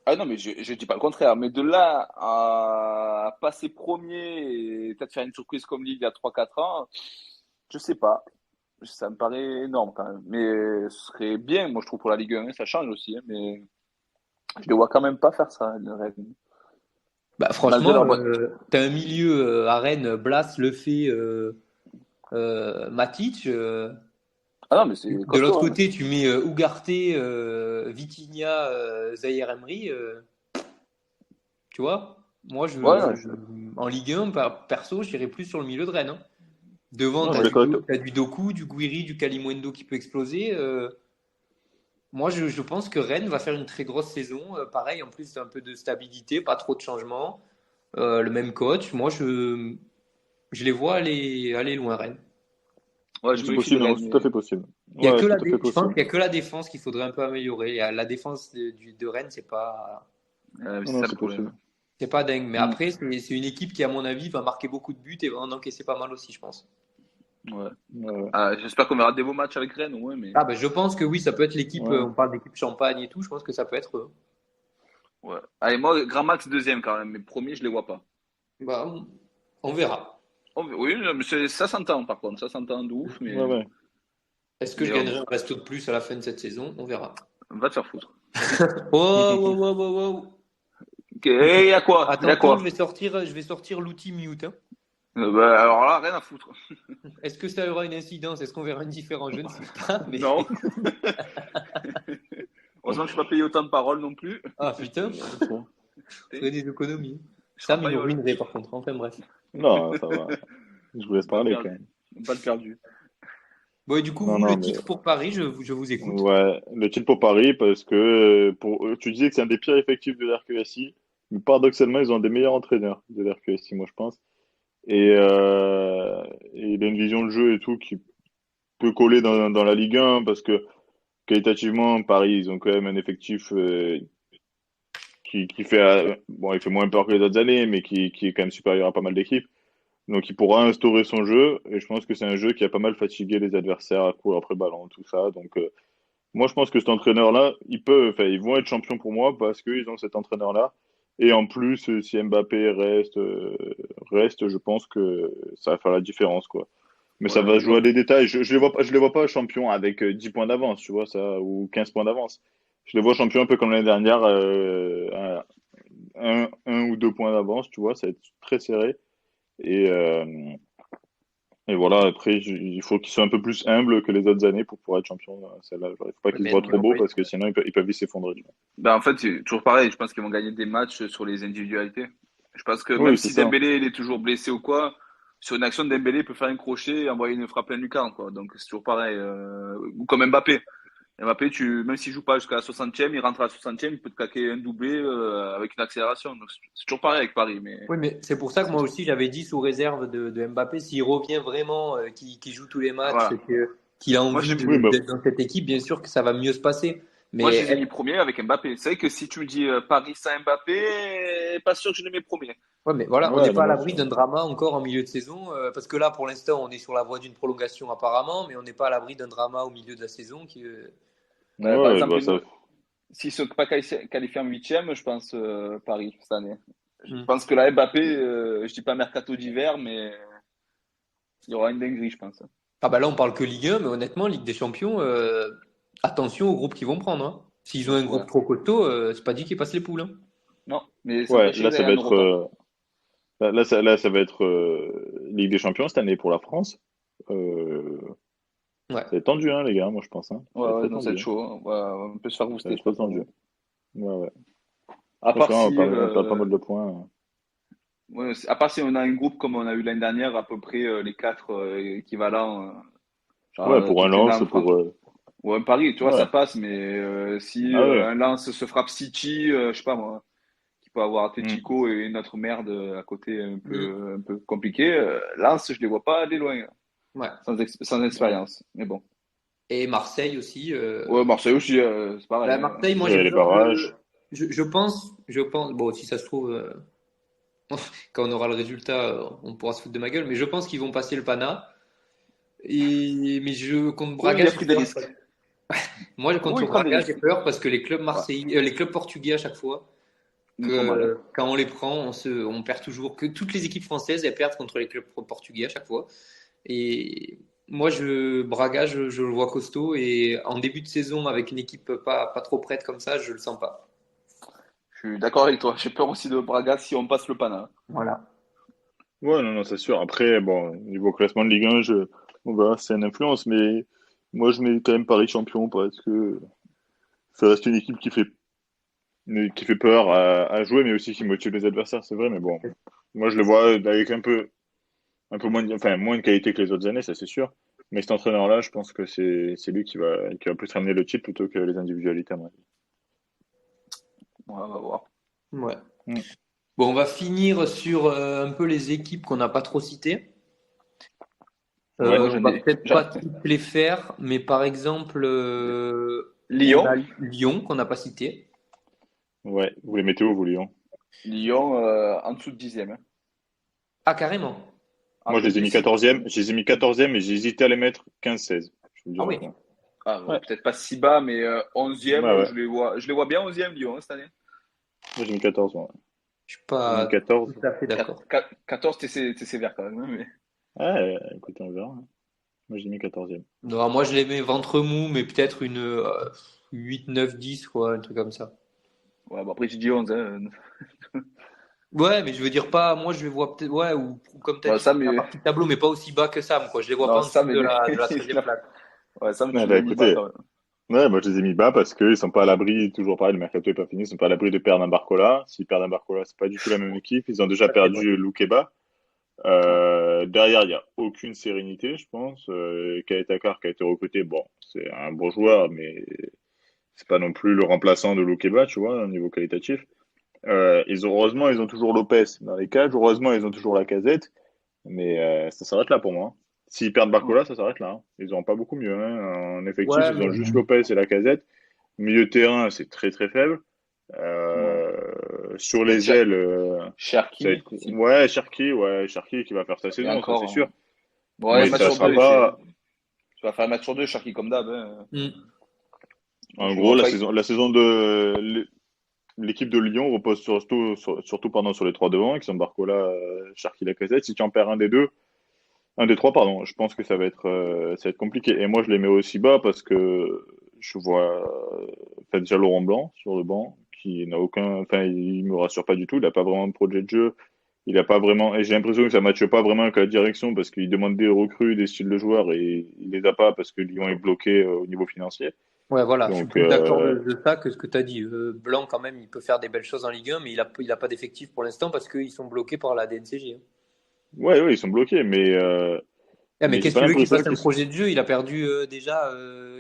ah non, mais je dis pas le contraire. Mais de là à passer premier et peut-être faire une surprise comme Lille il y a 3 4 ans, je sais pas. Ça me paraît énorme quand même. Mais ce serait bien, moi je trouve, pour la Ligue 1, ça change aussi. Hein, mais je ne vois quand même pas faire ça, le Rennes. Bah, Malgré franchement, leur bonne. t'as un milieu à Rennes, Blas, Lefebvre, Matic. Ah non, mais c'est De l'autre costaud. Hein. côté, tu mets Ugarte, Vitinha, Zahir Emery. Tu vois, moi, Ouais, non, en Ligue 1, perso, j'irais plus sur le milieu de Rennes, hein. Devant, Non, tu je as suis d'accord avec toi. du Doku, du Guiri, du Kalimundo qui peut exploser. Moi, je pense que Rennes va faire une très grosse saison. Pareil, en plus, un peu de stabilité, pas trop de changements. Le même coach. Moi, je les vois aller loin, Rennes. ouais, je me C'est méfie de possible, non, Rennes. c'est tout à fait possible. Il y a Ouais, que c'est tout à fait je pense possible. qu'il y a que la défense qu'il faudrait un peu améliorer. La défense de Rennes, Non, C'est non, ça le c'est problème. possible. c'est pas dingue. Mais Mm. après, c'est une équipe qui, à mon avis, va marquer beaucoup de buts et va en encaisser pas mal aussi, je pense. Ouais. Ouais, Ah, j'espère qu'on verra des beaux matchs avec Rennes, ouais, mais Ah, ben, je pense que oui, ça peut être l'équipe. ouais. On parle d'équipe champagne et tout. Je pense que ça peut être eux. ouais. Allez, moi, Grand Max deuxième quand même, mais premier, je les vois pas. Bah, on verra. Oui, non, mais ça s'entend par contre, ça s'entend de ouf, Ouais, ouais. Est-ce que je mais gagnerai un resto de plus à la fin de cette saison? On verra. va te faire foutre. Oh, wow, wow, wow, wow. Ok, et y a quoi? Y a Attends, quoi? je vais sortir l'outil mute, hein. Alors là, rien à foutre. Est-ce que ça aura une incidence? Est-ce qu'on verra une différence? Je ne sais pas, mais. Non. Heureusement que je suis pas payé autant de paroles non plus. Ah putain, je ferai des économies. Je Ça, serai pas il nous yole. ruinerait par contre. Enfin bref. Non, ça va. Je vous laisse Pas parler quand perdu. même. Pas de perdu. Bon, et du coup, Non, vous, non, le mais titre pour Paris, je vous écoute. ouais, le titre pour Paris parce que tu disais que c'est un des pires effectifs de l'RQSI, mais paradoxalement, ils ont un des meilleurs entraîneurs de l'RQSI, moi je pense. Et il a une vision de jeu et tout qui peut coller dans la Ligue 1 parce que qualitativement, Paris, ils ont quand même un effectif qui fait, bon, il fait moins peur que les autres années, mais qui est quand même supérieur à pas mal d'équipes. Donc, il pourra instaurer son jeu, et je pense que c'est un jeu qui a pas mal fatigué les adversaires à courir après le ballon, tout ça. Donc, moi, je pense que cet entraîneur-là, enfin, ils vont être champions pour moi parce qu'ils ont cet entraîneur-là. Et en plus, si Mbappé reste, je pense que ça va faire la différence, quoi. Mais ça Ouais, va se jouer à des détails. Je les vois pas champions avec 10 points d'avance, tu vois, ça, ou 15 points d'avance. Je les vois champions un peu comme l'année dernière, à un ou 2 points d'avance, tu vois, ça va être très serré. Et, euh, et voilà, après, il faut qu'ils soient un peu plus humbles que les autres années pour pouvoir être champions. Celle-là, il faut pas Ouais, qu'ils se mais voient non, trop non, beaux ouais. parce que sinon ils peuvent vite s'effondrer, tu vois. Ben, en fait, c'est toujours pareil. Je pense qu'ils vont gagner des matchs sur les individualités. Je pense que même Oui, c'est si ça. Dembélé il est toujours blessé ou quoi, sur une action de Dembélé, il peut faire un crochet et envoyer une frappe pleine lucarne, quoi. Donc c'est toujours pareil. Ou comme Mbappé. Mbappé, même s'il joue pas jusqu'à la 60e, il rentre à la 60e, il peut te claquer un doublé avec une accélération. Donc c'est toujours pareil avec Paris. Mais Oui, mais c'est pour ça que moi aussi j'avais dit sous réserve de Mbappé, s'il revient vraiment, qu'il joue tous les matchs, voilà. qu'il a Moi, envie Oui, mais d'être dans cette équipe, bien sûr que ça va mieux se passer. moi, Mais je les ai mis premiers avec Mbappé. C'est vrai que si tu me dis Paris sans Mbappé, pas sûr que je les mets premiers. ouais, mais voilà, on n'est ouais, mais pas à moi, l'abri d'un drama encore en milieu de saison, parce que là, pour l'instant, on est sur la voie d'une prolongation apparemment, mais on n'est pas à l'abri d'un drama au milieu de la saison qui. Par ouais, exemple, bah ça. s'ils ne sont pas qualifiés en huitième, je pense Paris cette année. Je Hmm. pense que là, Mbappé, je dis pas mercato d'hiver, mais il y aura une dinguerie, je pense. Ah bah là, on parle que Ligue 1, mais honnêtement, Ligue des Champions, attention aux groupes qu'ils vont prendre, hein. S'ils ont un Ouais. groupe trop costaud, c'est pas dit qu'ils passent les poules, hein. Non, mais sans Ouais, péché, là, ils ça allaient va en être, Europe, hein. là, ça va être Ligue des Champions cette année pour la France. Euh, Ouais. ça va être tendu, hein, les gars, moi je pense. Hein. Ça Ouais, va être ouais, très non, ça va tendu. être chaud, hein. On peut se faire Ça va booster, être je très pense. tendu. Ouais, ouais. Je À pense part qu'on si, va perdre pas mal de points. ouais, à part si on a un groupe comme on a eu l'année dernière, à peu près les quatre équivalents, genre Ouais, pour un toutes les lance, dames frappent. Ou un pari, tu vois, ça ouais. passe, mais si Ah ouais. un lance se frappe City, je sais pas moi, qui peut avoir Hmm. Atletico et une autre merde à côté Hmm. un peu compliqué, Lens, je les vois pas aller loin, Ouais. sans Ouais. expérience. Mais bon. Et Marseille aussi. Ouais, Marseille aussi, c'est pareil, Bah, hein. Marseille, moi j'ai Ouais, les peur barrages. que. Je pense, bon, si ça se trouve, quand on aura le résultat, on pourra se foutre de ma gueule, mais je pense qu'ils vont passer le Pana. Mais contre Oui, Braga, il a j'ai pris des peur. risques. Moi, Oui, contre il prend des Braga, j'ai risques. peur parce que les clubs Ouais, marseillais, les clubs portugais à chaque fois, ils nous font mal, hein. que quand on les prend, on perd toujours. Que toutes les équipes françaises, elles perdent contre les clubs portugais à chaque fois. Et moi, Braga, je le vois costaud. Et en début de saison, avec une équipe pas trop prête comme ça, je le sens pas. Je suis d'accord avec toi. J'ai peur aussi de Braga si on passe le Pana. Voilà. Ouais, non, non, c'est sûr. Après, bon, niveau classement de Ligue 1, on verra si c'est une influence, mais moi, je mets quand même Paris champion parce que ça reste une équipe qui fait peur à jouer, mais aussi qui motive les adversaires, c'est vrai, mais bon. Moi, je le vois avec un peu moins, enfin, moins de qualité que les autres années, ça c'est sûr. Mais cet entraîneur-là, je pense que c'est lui qui va plus ramener le titre plutôt que les individualités, à mon avis. Ouais, on va voir. Ouais. Mm. Bon, on va finir sur un peu les équipes qu'on n'a pas trop citées. Ouais. Moi, On j'en va ai. peut-être pas toutes les faire, mais par exemple, on a Lyon. Lyon qu'on n'a pas cité. Ouais. Vous les mettez où, vous, Lyon? Lyon, en dessous de dixième, hein. Ah, carrément. En Moi, je fait, les ai mis 14e. Je les ai mis 14e et j'ai hésité à les mettre 15-16. Je vous le dis Ah oui. honnêtement. bon, Ouais. peut-être pas si bas, mais onzième, Ouais, ouais. je les vois bien onzième Lyon, hein, cette année. Moi, j'ai mis 14, moi. Je suis J'ai mis pas 14. tout à fait d'accord. 14, t'es sévère quand même, hein, mais Ouais, écoutez, on verra. Hein. Moi, j'ai mis 14e. Non, moi, je les mets ventre mou, mais peut-être une 8, 9, 10, quoi, un truc comme ça. Ouais, bon, après, tu dis 11. Hein. Ouais, mais je veux dire pas, moi je les vois peut-être, ouais, ou comme tu as Ouais, dit, la partie tableau, mais pas aussi bas que Sam, quoi. Je les vois pas Non, en dessous Sam, de la 13e place. ouais, Sam, Ouais, tu bah l'as mis bas écoutez, quand même. ouais, moi je les ai mis bas parce qu'ils sont pas à l'abri, toujours pareil, le mercato est pas fini, ils sont pas à l'abri de perdre un Barcola. S'ils perdent un Barcola, c'est pas du tout la même équipe. Ils ont déjà Ça, c'est vrai. perdu Loukeba. Ouais. Derrière, il y a aucune sérénité, je pense. Kaetakar qui a été recruté, bon, c'est un bon joueur, mais c'est pas non plus le remplaçant de Loukeba, tu vois, au niveau qualitatif. Heureusement, ils ont toujours Lopez dans les cages. Heureusement, ils ont toujours la casette. Mais ça s'arrête là pour moi. S'ils perdent Ouais. Barcola, ça s'arrête là. Ils n'auront pas beaucoup mieux. En effectif, Ouais, ils ont mais juste Lopez et la casette. Milieu de terrain, c'est très très faible. Ouais. Sur Il y a les ailes, ça va Cherki, être... Ouais, Cherki qui va faire sa et saison, ça encore. c'est sûr. Ouais, un Mais match ça sur sera deux. Tu pas. vas faire un match sur deux, Cherki, comme d'hab. Hein. hmm. En Je gros, vois pas. la saison de l'équipe de Lyon repose surtout pendant sur les trois devant, qui sont Barcola, Cherki, la casette. Si tu en perds un des trois, pardon. Je pense que ça va être compliqué. Et moi, je les mets aussi bas parce que je vois enfin, déjà Laurent Blanc sur le banc, qui n'a aucun, enfin, il me rassure pas du tout. Il a pas vraiment de projet de jeu. Il a pas vraiment, et j'ai l'impression que ça matche pas vraiment avec la direction parce qu'il demande des recrues, des styles de joueurs et il les a pas parce que Lyon est bloqué au niveau financier. Ouais, voilà, je suis Donc, plus d'accord de ça que ce que tu as dit. Blanc, quand même, il peut faire des belles choses en Ligue 1, mais il a pas d'effectif pour l'instant parce qu'ils sont bloqués par la DNCG. Hein. ouais, ils sont bloqués, Ah, mais mais j'ai qu'est-ce pas que tu veux qu'il l'impression fasse un qu'ils, projet de jeu? Il a perdu déjà,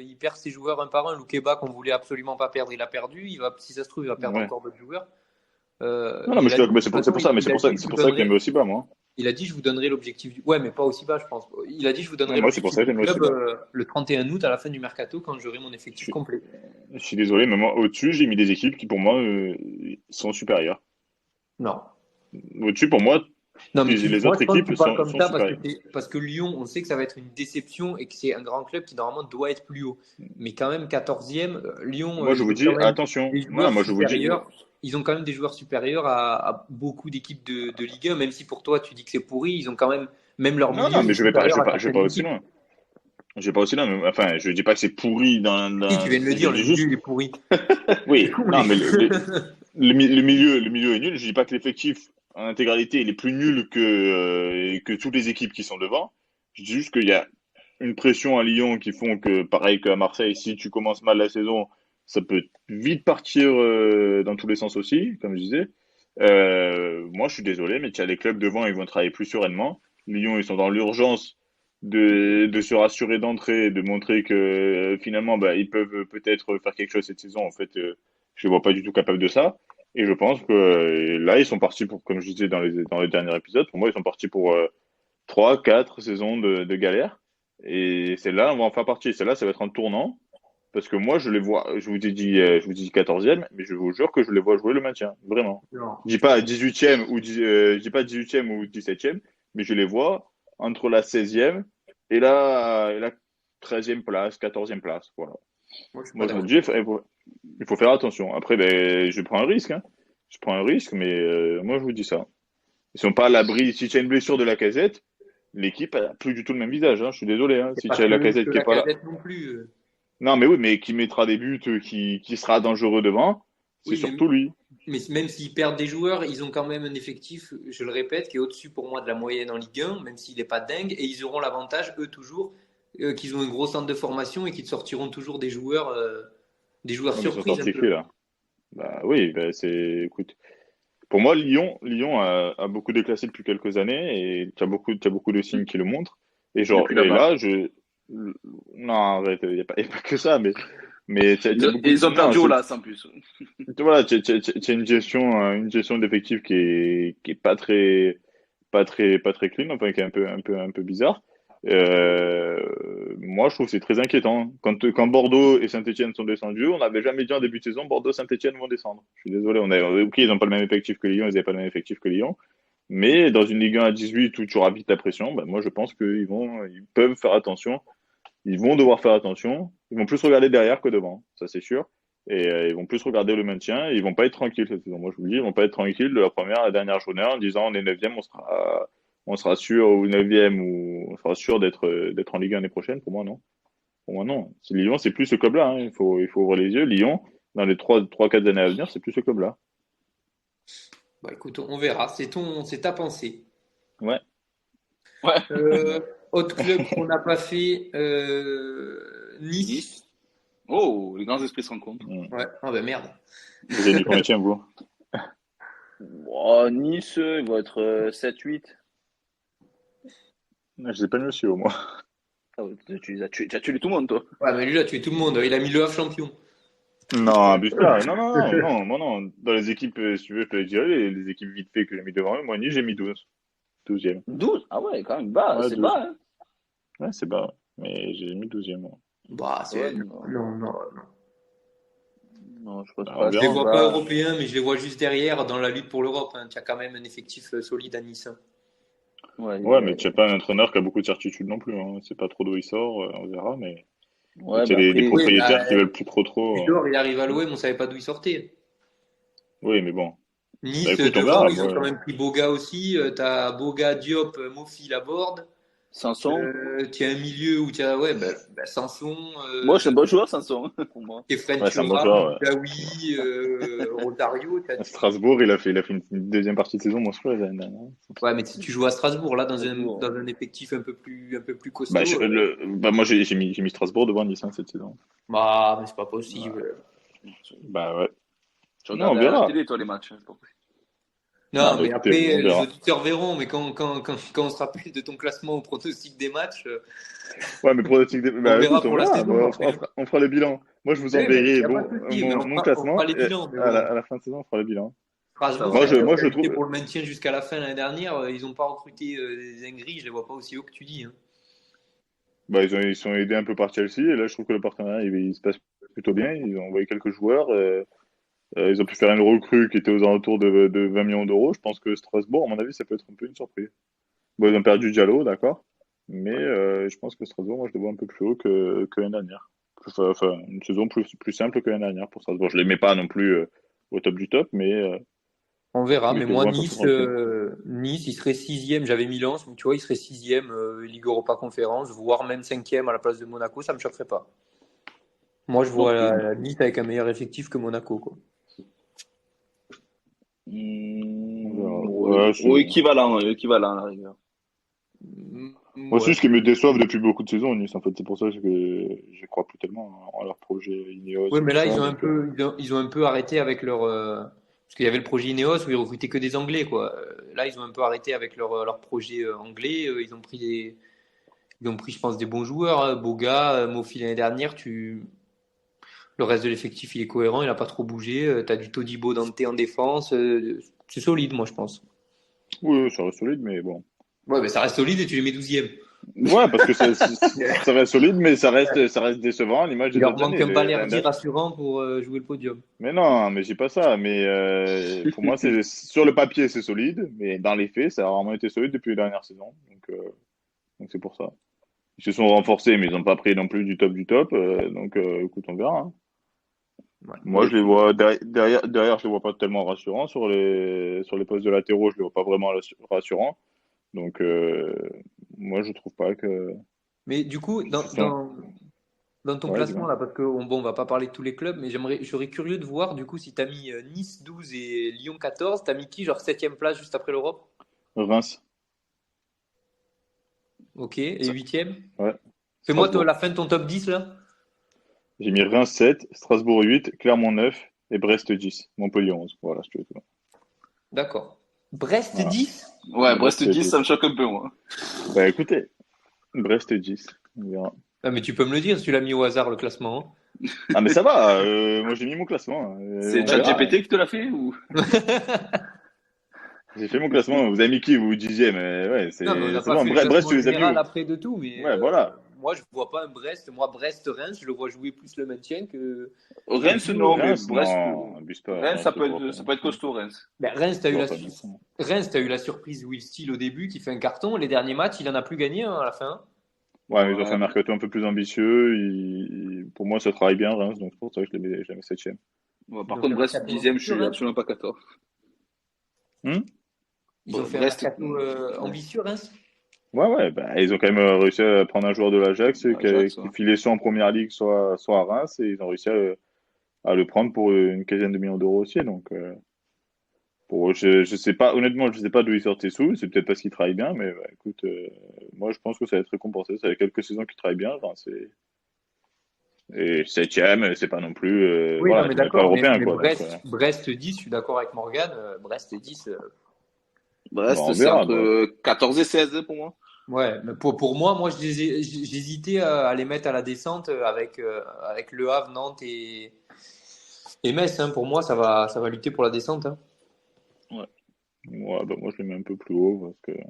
il perd ses joueurs un par un. Loukeba, qu'on voulait absolument pas perdre, il a perdu. Si ça se trouve, il va perdre ouais. encore d'autres joueurs. Non, non, Mais mais il a dit, de c'est toute façon, pour ça, mais il a dit, je c'est vous pour ça que je les mets donnerai. aussi bas, moi. Il a dit, je vous donnerai l'objectif du. Ouais, mais pas aussi bas, je pense. Il a dit, je vous Non, donnerai moi, c'est pour l'objectif ça que je du les mets aussi club bas. le 31 août à la fin du mercato quand j'aurai mon Je effectif suis, complet. je suis désolé, mais moi, au-dessus, j'ai mis des équipes qui, pour moi, sont supérieures. Non. Au-dessus, pour moi, Non, mais les moi, autres je pense que équipes tu parles comme sont ça supérieures. parce que Lyon, on sait que ça va être une déception et que c'est un grand club qui, normalement, doit être plus haut. Mais quand même, 14e, Lyon, Moi, je ils vous ont quand dis, même attention. des Non, joueurs moi, je vous dis, supérieurs. Ils ont quand même des joueurs supérieurs à beaucoup d'équipes de Ligue 1, même si pour toi, tu dis que c'est pourri. Ils ont quand même, même leur non, milieu non, mais est supérieur à je vais certaines pas aussi équipes. loin. Je vais pas aussi loin. Enfin, je dis pas que c'est pourri Si, tu viens de le je dire, le dis milieu, juste, il est pourri. C'est oui, con, non, lui. mais le milieu est nul. Je dis pas que l'effectif en intégralité il est plus nul que toutes les équipes qui sont devant. Je dis juste qu'il y a une pression à Lyon qui font que, pareil qu'à Marseille, si tu commences mal la saison, ça peut vite partir dans tous les sens aussi, comme je disais. Moi, je suis désolé, mais tu as les clubs devant, ils vont travailler plus sereinement. Lyon, ils sont dans l'urgence de se rassurer d'entrée, de montrer que finalement, bah, ils peuvent peut-être faire quelque chose cette saison. En fait, je les vois pas du tout capables de ça. Et je pense que là, ils sont partis pour, comme je disais dans les derniers épisodes, pour moi, ils sont partis pour 3, 4 saisons de galère. Et celle-là, on va en faire partie. Celle-là, ça va être un tournant. Parce que moi, je les vois, je vous dis 14e, mais je vous jure que je les vois jouer le maintien. Vraiment. Non. Je dis pas 18e je dis pas 18e ou 17e, mais je les vois entre la 16e et la 13e place, 14e place. Voilà. Moi, je suis pas Moi, je vous le d'accord. dis, il faut faire attention. Après, ben, je prends un risque, hein. Je prends un risque, mais moi, je vous dis ça. Ils sont pas à l'abri. Si tu as une blessure de la casette, l'équipe a plus du tout le même visage, hein. Je suis désolé, hein. C'est Si pas tu as la que casette qui est la pas là. casette non plus. Non, mais oui, mais qui mettra des buts, qui sera dangereux devant, c'est Oui, surtout lui. mais même s'ils perdent des joueurs, ils ont quand même un effectif, je le répète, qui est au-dessus pour moi de la moyenne en Ligue 1, même s'il n'est pas dingue, et ils auront l'avantage, eux toujours, qu'ils ont un gros centre de formation et qu'ils sortiront toujours des joueurs Non, mais ils sont surprises un sortis peu. qui, là? Bah oui, bah écoute. Pour moi, Lyon a beaucoup déclassé depuis quelques années et tu as beaucoup de signes qui le montrent. Depuis Et là-bas. là, non, arrête, y a pas que ça, mais tu as beaucoup Ils ont non, perdu Olas en plus. voilà, t'as une gestion d'effectifs qui est pas très clean, enfin, qui est un peu bizarre. Moi, je trouve que c'est très inquiétant. Quand Bordeaux et Saint-Etienne sont descendus, on n'avait jamais dit en début de saison, Bordeaux et Saint-Etienne vont descendre. Je suis désolé, ok, ils n'ont pas le même effectif que Lyon, ils n'avaient pas le même effectif que Lyon. Mais dans une Ligue 1 à 18 où tu auras vite la pression, ben moi, je pense ils peuvent faire attention. Ils vont devoir faire attention. Ils vont plus regarder derrière que devant, ça c'est sûr. Et ils vont plus regarder le maintien. Et ils vont pas être tranquilles cette saison. Moi, je vous le dis, ils vont pas être tranquilles de la première à la dernière journée en disant on est neuvième, on sera sûr ou neuvième ou on sera sûr d'être en Ligue 1 l'année prochaine. Pour moi, non. Pour moi, non. Lyon, c'est plus ce club-là. Hein. Il faut ouvrir les yeux. Lyon, dans les 3-4 années à venir, c'est plus ce club-là. Bah écoute, on verra. C'est ta pensée. Ouais. Autre club qu'on n'a pas fait, Nice. Nice. Oh, les grands esprits se rencontrent. Ouais. Ah ben merde. Vous avez mis combien, vous? Oh, Nice, ils vont être 7-8. Je sais pas le monsieur, au moins. Ah ouais, tu as tué tout le monde, toi. Ouais, mais lui, là, tu es tout le monde. Il a mis le Havre champion. Non, abuse pas. Non. Moi, non. Dans les équipes, si tu veux, je te l'ai dit, les équipes vite fait que j'ai mis devant eux, moi, Nice, j'ai mis 12. 12e. 12? Ah ouais, quand même, bas, Ouais, c'est 12. bas, hein. Ouais, c'est bas. Ouais. Mais j'ai mis 12e. Moi. Bah, c'est. Ouais, Non. non, je pense Bah, pas. on Je verra. les vois pas européens, mais je les vois juste derrière dans la lutte pour l'Europe. Hein. Tu as quand même un effectif solide à Nice. Hein. Ouais, mais tu n'as pas un entraîneur qui a beaucoup de certitude non plus. Hein. C'est pas trop d'où il sort, on verra. Mais Ouais, tu as bah des après, propriétaires qui veulent plus trop. Tudor, il arrive à l'OM, on savait pas d'où il sortait. Oui, mais bon. Nice, Bah écoute, on devant, verra. ils ont quand même pris Boga aussi. Tu as Boga, Diop, Mofi, Laborde. Sanson. Tu as un milieu où tu as Sanson. Moi, c'est un bon joueur, Sanson, pour moi. Kefren Ouais, c'est un bon Turam, joueur. Daoui, Rotario. À Strasbourg, il a fait une deuxième partie de saison monstrueuse l'année dernière. Ouais, mais si tu joues à Strasbourg, là, dans Strasbourg. un effectif un peu plus costaud. Moi, j'ai mis Strasbourg devant Nice cette saison. Bah, mais c'est pas possible. Bah ouais. Tu Non, on regardes à la verra. télé, toi, les matchs. C'est pas possible. Non, mais Écoutez, après, on les verra. auditeurs verront, mais quand on se rappelle de ton classement au pronostic des matchs, Ouais, mais pronostic on verra écoute, on pour la verra. saison. Moi, après. on fera le bilan. Moi, je vous Oui, mais il enverrai n'y a pas de souci, mais mon on classement. fera les Et bilans. Mais à bon. la fin de saison, on fera le bilan. Strasbourg, Moi, ça a je lutté trouve. pour le maintien jusqu'à la fin l'année dernière. Ils n'ont pas recruté des Ingris, je les vois pas aussi haut que tu dis. Hein. Bah, ils sont aidés un peu par Chelsea. Et là, je trouve que le partenariat, il se passe plutôt bien. Ils ont envoyé quelques joueurs. Ils ont pu faire une recrue qui était aux alentours de 20 millions d'euros. Je pense que Strasbourg, à mon avis, ça peut être un peu une surprise. Bon, ils ont perdu Diallo, d'accord. Mais je pense que Strasbourg, moi, je le vois un peu plus haut que l'année dernière. Enfin, une saison plus simple que l'année dernière pour Strasbourg. Je les mets pas non plus au top du top, On verra, mais mais je les moi, vois un peu plus tranquilles. Nice, il serait sixième. J'avais Milan, mais tu vois, il serait sixième Ligue Europa Conférence, voire même cinquième à la place de Monaco, ça me choquerait pas. Moi, je vois Ok. Nice avec un meilleur effectif que Monaco. Quoi. Ouais, Équivalent, à la rigueur. moi Ouais. aussi, ce qui me déçoivent depuis beaucoup de saisons, Nice, en fait, c'est pour ça que je crois plus tellement en leur projet Ineos. Oui, mais tout là, ça, ils ont un donc, peu, ils ont un peu arrêté avec leur. Parce qu'il y avait le projet Ineos où ils recrutaient que des Anglais, quoi. Là, ils ont un peu arrêté avec leur projet anglais. Ils ont pris, je pense, des bons joueurs. Hein. Boga, Mofi l'année dernière. Le reste de l'effectif, il est cohérent, il n'a pas trop bougé. Tu as du Todibo Dante en défense. C'est solide, moi, je pense. oui, ça reste solide, mais bon. Ouais, mais ça reste solide et tu les mets 12e. Ouais, parce que ça reste solide, mais ça reste décevant à l'image Il des leur autres manque années. un Balerdi rassurant pour jouer le podium. Mais non, mais j'ai pas ça. Mais pour moi, c'est sur le papier, c'est solide, mais dans les faits, ça a vraiment été solide depuis les dernières saisons. Donc c'est pour ça. Ils se sont renforcés, mais ils n'ont pas pris non plus du top du top. Donc écoute, on verra. Hein. Ouais. Moi, je les vois derrière, je les vois pas tellement rassurants sur les postes de latéraux. Je les vois pas vraiment rassurants. Donc moi, je trouve pas que Mais du coup, qu'ils se sont. dans ton Ouais, classement, dis-moi. là, parce que bon, on va pas parler de tous les clubs, mais je serais curieux de voir, du coup, si tu as mis Nice 12 et Lyon 14, tu as mis qui, genre 7e place juste après l'Europe? Reims. Ok, et 8e? Ouais. Fais-moi Strasbourg. la fin de ton top 10, là. J'ai mis Reims 7, Strasbourg 8, Clermont 9 et Brest 10. Montpellier 11. Voilà, je te dis tout. D'accord. Brest Voilà. 10? Ouais, Brest Brest 10, 10. ça me choque un peu, moi. Bah écoutez, Brest 10. On verra. Ah, mais tu peux me le dire si tu l'as mis au hasard, le classement. Hein. Ah mais ça va, moi j'ai mis mon classement. C'est On verra. ChatGPT qui te l'a fait ou? J'ai fait mon classement, vous avez mis qui, vous disiez, mais ouais, Non, mais on n'a c'est pas bon. fait le Brest, tu classement les as mis général où? après de tout, mais Ouais, voilà. moi, je vois pas un Brest. Moi, Brest-Reims, je le vois jouer plus le maintien que Reims, tout. non, mais Reims, Brest. non, abuse pas. Reims, Reims, je le vois pas. ça peut être costaud, Reims. Ben, Je le vois pas bien ça. Reims, t'as eu la surprise Will Steele au début qui fait un carton. Les derniers matchs, il en a plus gagné hein, à la fin. Ouais, mais ils ont fait Ouais, un mercato un peu plus ambitieux. Pour moi, ça travaille bien, Reims, donc c'est pour ça que je les mets 7e. ouais, Ils par ont fait contre, un Brest mercato 10e, je ambitieux, suis Reims. absolument pas 14. Ils ont fait Brest. un mercato ambitieux, Reims. Ouais, bah, ils ont quand même réussi à prendre un joueur de l'Ajax Ajax, qui ouais. filait soit en première ligue, soit à Reims, et ils ont réussi à le prendre pour une quinzaine de millions d'euros aussi. Donc, je sais pas, honnêtement, je sais pas d'où il sort ses sous. C'est peut-être parce qu'il travaille bien, mais bah, écoute, moi, je pense que ça va être récompensé. Ça fait quelques saisons qu'il travaille bien. Enfin, et septième, c'est pas non plus, Oui, non, voilà, mais c'est même pas d'accord, européen, mais quoi. Donc, Brest 10, je suis d'accord avec Morgan. Brest 10, bah, Brest, on c'est verra. Bah. entre 14 et 16 pour moi. ouais, mais pour moi, j'hésitais à les mettre à la descente avec Le Havre, Nantes et Metz. Hein. Pour moi, ça va lutter pour la descente. Hein. Ouais. Ouais, bah, moi, je les mets un peu plus haut parce que,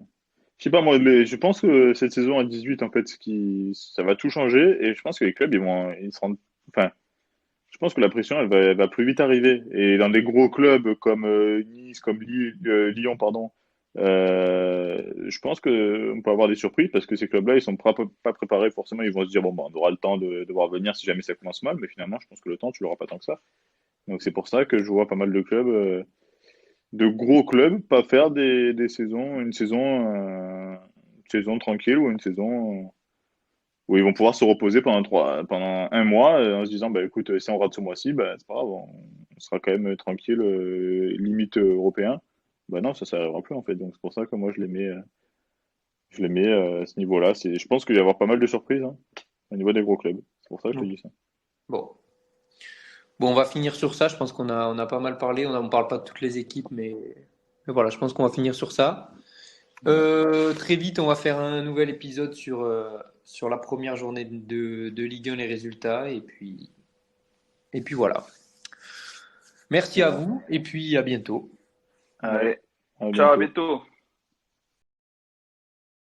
je sais pas, moi, mais je pense que cette saison à 18, en fait, ça va tout changer et je pense que les clubs, ils se rendent, enfin, je pense que la pression, elle va plus vite arriver. Et dans des gros clubs comme Nice, comme Lyon, pardon, je pense que on peut avoir des surprises parce que ces clubs-là, ils sont pas préparés forcément. Ils vont se dire, bon, bah, on aura le temps de voir venir si jamais ça commence mal. Mais finalement, je pense que le temps, tu l'auras pas tant que ça. Donc c'est pour ça que je vois pas mal de clubs, de gros clubs, pas faire des saisons, une saison tranquille ou une saison où ils vont pouvoir se reposer pendant un mois en se disant, bah écoute, si on rate ce mois-ci, bah c'est pas grave, on sera quand même tranquille, limite européen. Bah non, ça n'arrivera plus en fait. Donc c'est pour ça que moi je les mets à ce niveau-là. Je pense qu'il va y avoir pas mal de surprises hein, au niveau des gros clubs. C'est pour ça que je te dis ça. Bon. Bon, on va finir sur ça. Je pense qu'on a pas mal parlé. On parle pas de toutes les équipes, mais voilà, je pense qu'on va finir sur ça. Très vite, on va faire un nouvel épisode sur la première journée de Ligue 1, les résultats. Et puis voilà. Merci à vous et puis à bientôt. Allez, À ciao, à bientôt. bientôt.